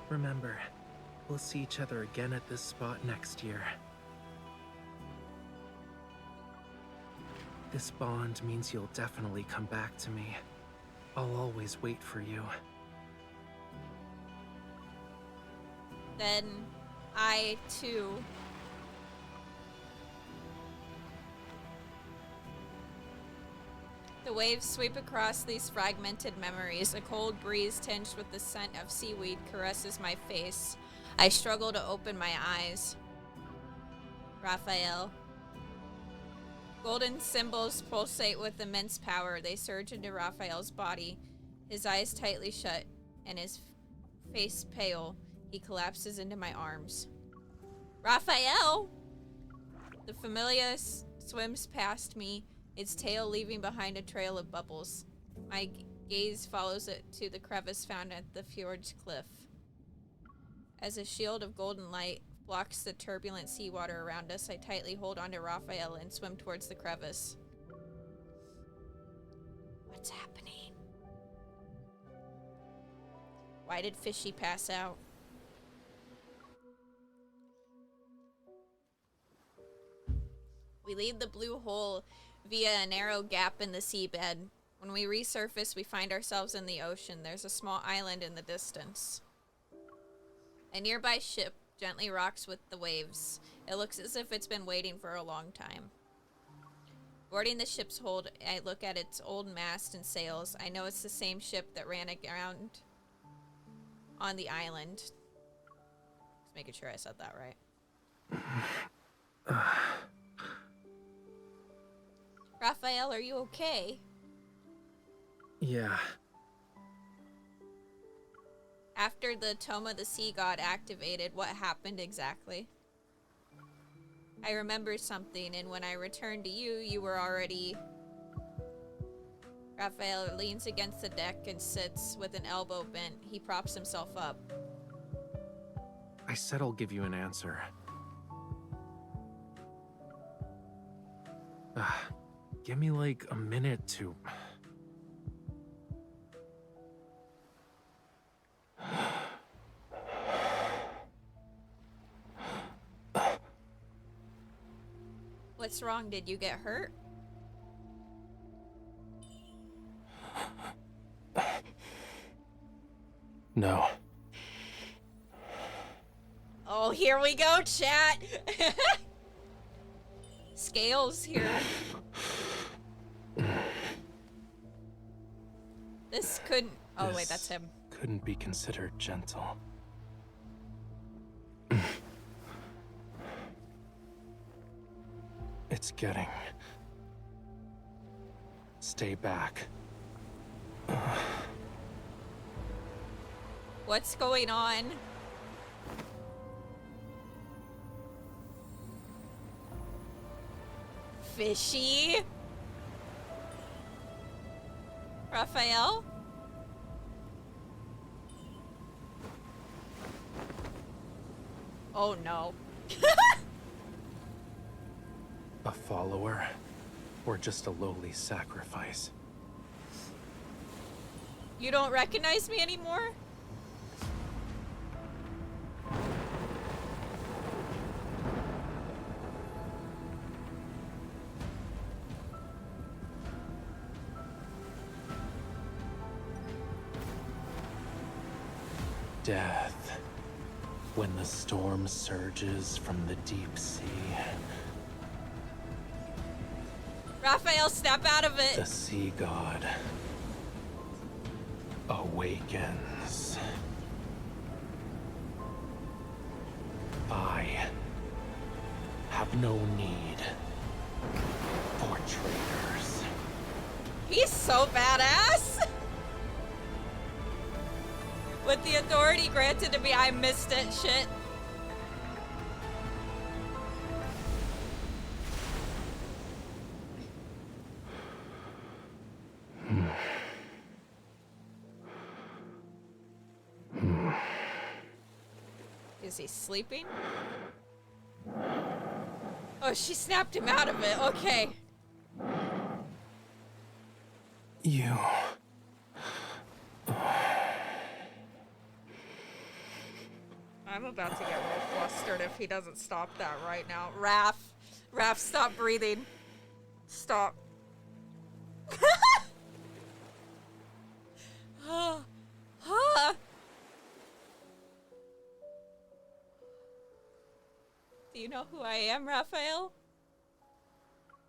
[SPEAKER 2] Remember, we'll see each other again at this spot next year. This bond means you'll definitely come back to me. I'll always wait for you.
[SPEAKER 1] Then I, too... The waves sweep across these fragmented memories. A cold breeze tinged with the scent of seaweed caresses my face. I struggle to open my eyes. Rafayel. Golden symbols pulsate with immense power. They surge into Rafayel's body. His eyes tightly shut, and his face pale. He collapses into my arms. Rafayel! The familiar swims past me, its tail leaving behind a trail of bubbles. My gaze follows it to the crevice found at the fjord's cliff. As a shield of golden light blocks the turbulent seawater around us, I tightly hold onto Rafayel and swim towards the crevice. What's happening? Why did Fishy pass out? We leave the blue hole via a narrow gap in the seabed. When we resurface, we find ourselves in the ocean. There's a small island in the distance. A nearby ship gently rocks with the waves. It looks as if it's been waiting for a long time. Boarding the ship's hold, I look at its old mast and sails. I know it's the same ship that ran aground on the island. Just making sure I said that right. Rafayel, are you okay?
[SPEAKER 2] Yeah.
[SPEAKER 1] After the Tome of the Sea God activated, what happened exactly? I remember something, and when I returned to you, you were already... Rafayel leans against the deck and sits with an elbow bent. He props himself up.
[SPEAKER 2] I said I'll give you an answer. Give me like a minute to...
[SPEAKER 1] What's wrong? Did you get hurt?
[SPEAKER 2] No.
[SPEAKER 1] Oh, here we go, chat! Scales here. This couldn't... Oh, wait, that's him.
[SPEAKER 2] Couldn't be considered gentle. It's getting... Stay back.
[SPEAKER 1] What's going on? Fishy? Rafayel? Oh no.
[SPEAKER 2] A follower? Or just a lowly sacrifice?
[SPEAKER 1] You don't recognize me anymore?
[SPEAKER 2] Death. When the storm surges from the deep sea.
[SPEAKER 1] Rafayel, snap out of it.
[SPEAKER 2] The sea god awakens. I have no need for traitors.
[SPEAKER 1] He's so badass. With the authority granted to me, I missed it. Shit. Is he sleeping? Oh, she snapped him out of it. Okay.
[SPEAKER 2] You.
[SPEAKER 1] I'm about to get real flustered if he doesn't stop that right now. Raph, stop breathing. Stop. Do you know who I am, Rafayel?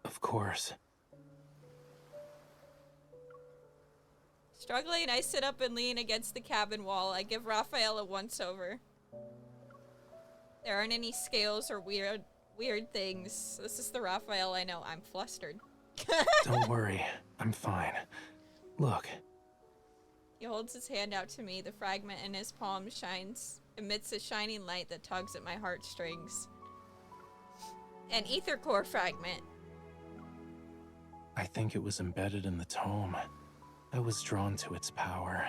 [SPEAKER 2] Of course.
[SPEAKER 1] Struggling, I sit up and lean against the cabin wall. I give Rafayel a once-over. There aren't any scales or weird things. This is the Rafayel I know. I'm flustered.
[SPEAKER 2] Don't worry, I'm fine. Look.
[SPEAKER 1] He holds his hand out to me. The fragment in his palm emits a shining light that tugs at my heartstrings. An ether core fragment.
[SPEAKER 2] I think it was embedded in the tome. I was drawn to its power.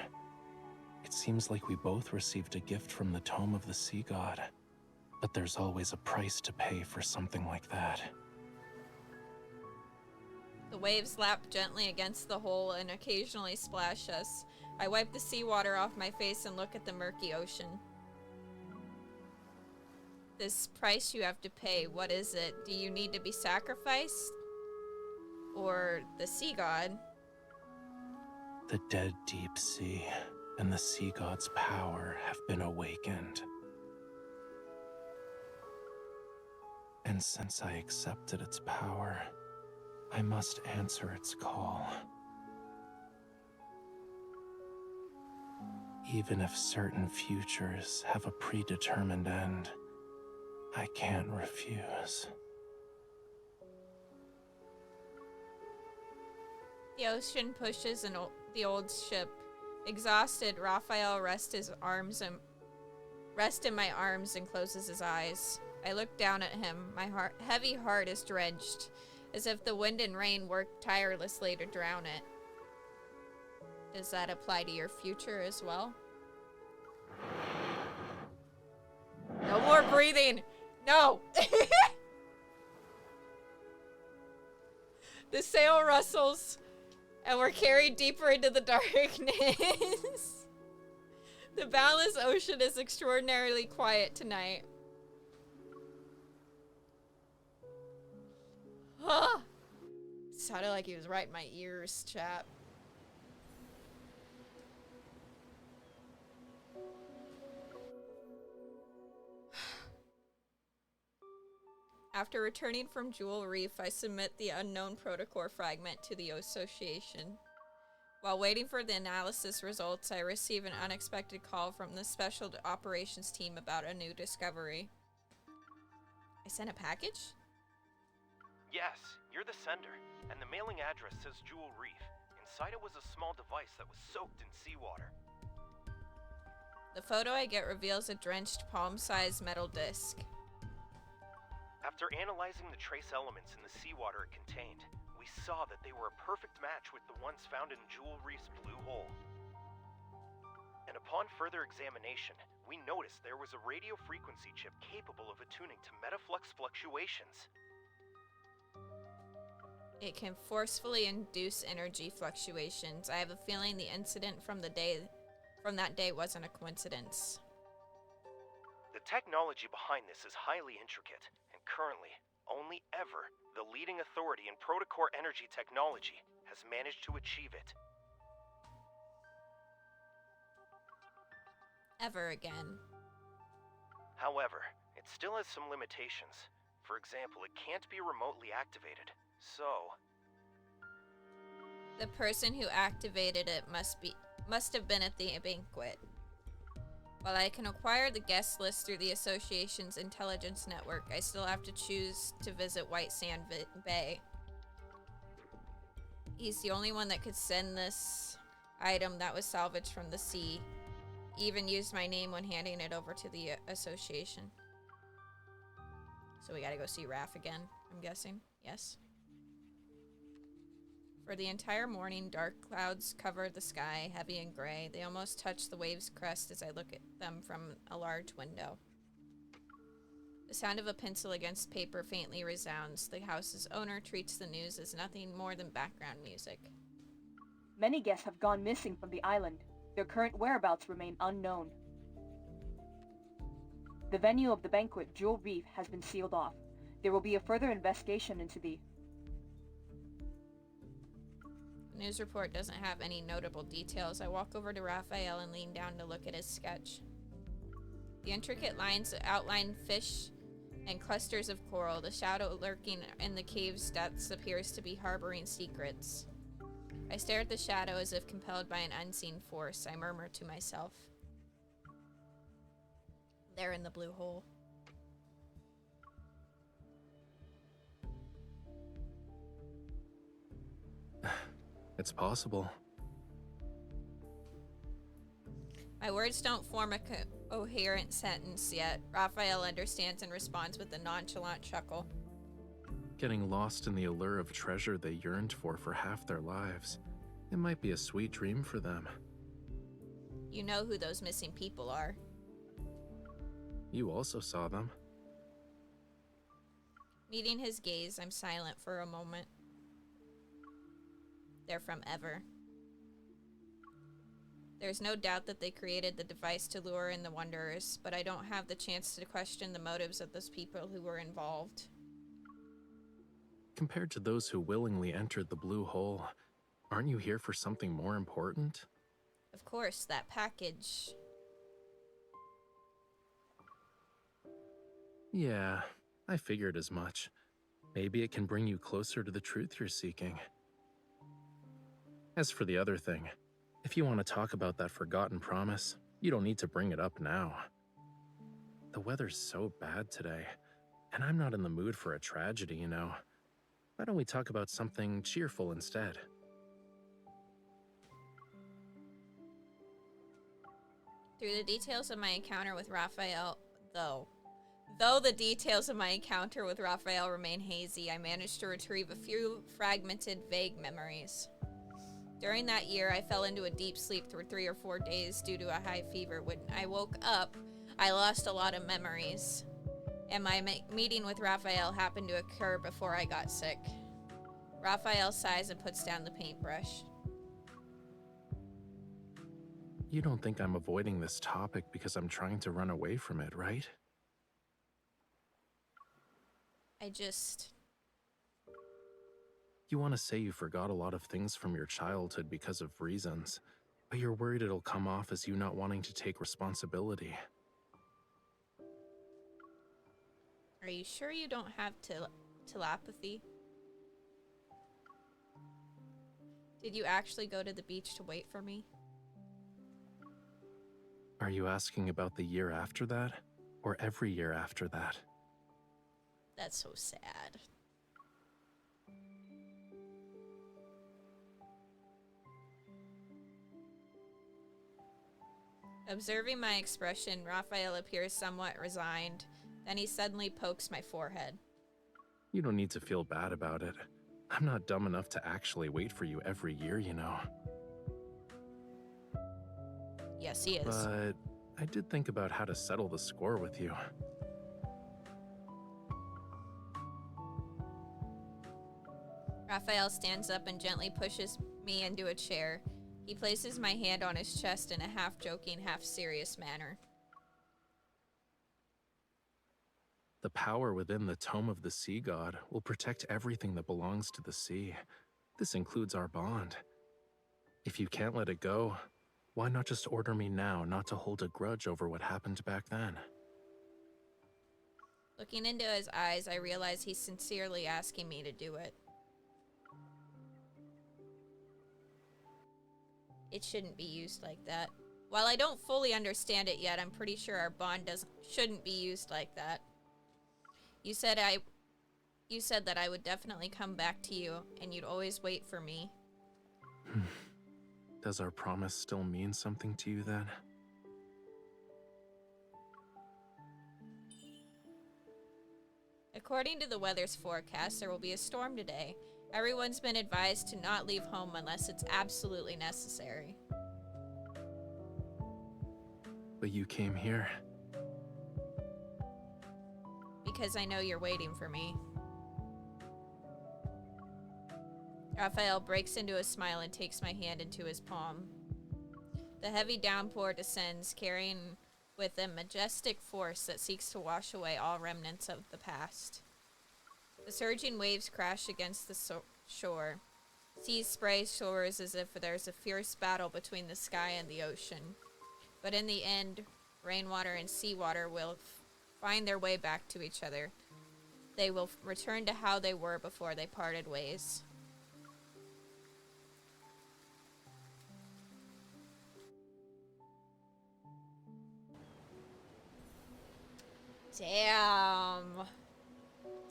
[SPEAKER 2] It seems like we both received a gift from the tome of the sea god. But there's always a price to pay for something like that.
[SPEAKER 1] The waves lap gently against the hole and occasionally splash us. I wipe the seawater off my face and look at the murky ocean. This price you have to pay, what is it? Do you need to be sacrificed? Or the sea god?
[SPEAKER 2] The dead deep sea and the sea god's power have been awakened. And since I accepted its power, I must answer its call. Even if certain futures have a predetermined end, I can't refuse.
[SPEAKER 1] The ocean pushes the old ship. Exhausted, Rafayel rests in my arms and closes his eyes. I look down at him. My heavy heart is drenched, as if the wind and rain worked tirelessly to drown it. Does that apply to your future as well? No more breathing! No! The sail rustles, and we're carried deeper into the darkness. The boundless ocean is extraordinarily quiet tonight. Sounded like he was right in my ears, chat. After returning from Jewel Reef, I submit the unknown protocore fragment to the association. While waiting for the analysis results, I receive an unexpected call from the special operations team about a new discovery. I sent a package?
[SPEAKER 12] Yes, you're the sender, and the mailing address says Jewel Reef. Inside it was a small device that was soaked in seawater.
[SPEAKER 1] The photo I get reveals a drenched palm-sized metal disc.
[SPEAKER 12] After analyzing the trace elements in the seawater it contained, we saw that they were a perfect match with the ones found in Jewel Reef's blue hole. And upon further examination, we noticed there was a radio frequency chip capable of attuning to metaflux fluctuations.
[SPEAKER 1] It can forcefully induce energy fluctuations. I have a feeling the incident from that day wasn't a coincidence.
[SPEAKER 12] The technology behind this is highly intricate, and currently, only ever, the leading authority in protocore energy technology has managed to achieve it.
[SPEAKER 1] Ever again.
[SPEAKER 12] However, it still has some limitations. For example, it can't be remotely activated. So,
[SPEAKER 1] The person who activated it must have been at the banquet. While I can acquire the guest list through the association's intelligence network, I still have to choose to visit White Sand Bay. He's the only one that could send this item that was salvaged from the sea. He even used my name when handing it over to the association. So we gotta go see Raph again, I'm guessing. Yes. For the entire morning, dark clouds covered the sky, heavy and gray. They almost touch the wave's crest as I look at them from a large window. The sound of a pencil against paper faintly resounds. The house's owner treats the news as nothing more than background music.
[SPEAKER 13] Many guests have gone missing from the island. Their current whereabouts remain unknown. The venue of the banquet, Jewel Reef, has been sealed off. There will be a further investigation into the...
[SPEAKER 1] The news report doesn't have any notable details. I walk over to Rafayel and lean down to look at his sketch. The intricate lines outline fish and clusters of coral. The shadow lurking in the cave's depths appears to be harboring secrets. I stare at the shadow as if compelled by an unseen force. I murmur to myself. They're in the blue hole.
[SPEAKER 2] It's possible.
[SPEAKER 1] My words don't form a coherent sentence yet. Raphael understands and responds with a nonchalant chuckle.
[SPEAKER 2] Getting lost in the allure of treasure they yearned for half their lives. It might be a sweet dream for them.
[SPEAKER 1] You know who those missing people are.
[SPEAKER 2] You also saw them.
[SPEAKER 1] Meeting his gaze, I'm silent for a moment. They're from Ever. There's no doubt that they created the device to lure in the Wanderers, but I don't have the chance to question the motives of those people who were involved.
[SPEAKER 2] Compared to those who willingly entered the blue hole, aren't you here for something more important?
[SPEAKER 1] Of course, that package.
[SPEAKER 2] Yeah, I figured as much. Maybe it can bring you closer to the truth you're seeking. As for the other thing, if you want to talk about that forgotten promise, you don't need to bring it up now. The weather's so bad today, and I'm not in the mood for a tragedy, you know. Why don't we talk about something cheerful instead?
[SPEAKER 1] Through the details of my encounter with Rafayel, Though the details of my encounter with Rafayel remain hazy, I managed to retrieve a few fragmented, vague memories. During that year, I fell into a deep sleep for 3 or 4 days due to a high fever. When I woke up, I lost a lot of memories. And my meeting with Rafayel happened to occur before I got sick. Rafayel sighs and puts down the paintbrush.
[SPEAKER 2] You don't think I'm avoiding this topic because I'm trying to run away from it, right? You want to say you forgot a lot of things from your childhood because of reasons, but you're worried it'll come off as you not wanting to take responsibility.
[SPEAKER 1] Are you sure you don't have telepathy? Did you actually go to the beach to wait for me?
[SPEAKER 2] Are you asking about the year after that, or every year after that?
[SPEAKER 1] That's so sad. Observing my expression, Raphael appears somewhat resigned. Then he suddenly pokes my forehead.
[SPEAKER 2] You don't need to feel bad about it. I'm not dumb enough to actually wait for you every year, you know.
[SPEAKER 1] Yes, he is.
[SPEAKER 2] But I did think about how to settle the score with you.
[SPEAKER 1] Raphael stands up and gently pushes me into a chair. He places my hand on his chest in a half-joking, half-serious manner.
[SPEAKER 2] The power within the Tome of the Sea God will protect everything that belongs to the sea. This includes our bond. If you can't let it go, why not just order me now not to hold a grudge over what happened back then?
[SPEAKER 1] Looking into his eyes, I realize he's sincerely asking me to do it. It shouldn't be used like that. While I don't fully understand it yet, I'm pretty sure our bond shouldn't be used like that. You said that I would definitely come back to you, and you'd always wait for me.
[SPEAKER 2] Does our promise still mean something to you then?
[SPEAKER 1] According to the weather's forecast, there will be a storm today. Everyone's been advised to not leave home unless it's absolutely necessary.
[SPEAKER 2] But you came here.
[SPEAKER 1] Because I know you're waiting for me. Rafayel breaks into a smile and takes my hand into his palm. The heavy downpour descends, carrying with a majestic force that seeks to wash away all remnants of the past. The surging waves crash against the shore. Seas spray shores as if there's a fierce battle between the sky and the ocean. But in the end, rainwater and seawater will find their way back to each other. They will return to how they were before they parted ways.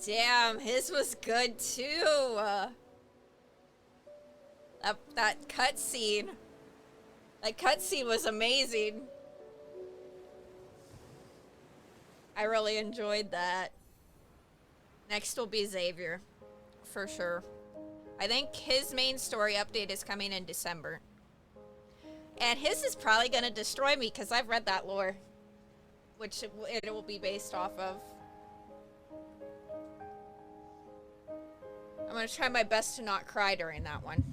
[SPEAKER 1] Damn, his was good too. That cutscene. That cutscene was amazing. I really enjoyed that. Next will be Xavier, for sure. I think his main story update is coming in December. And his is probably gonna destroy me because I've read that lore. Which it will be based off of. I'm gonna try my best to not cry during that one.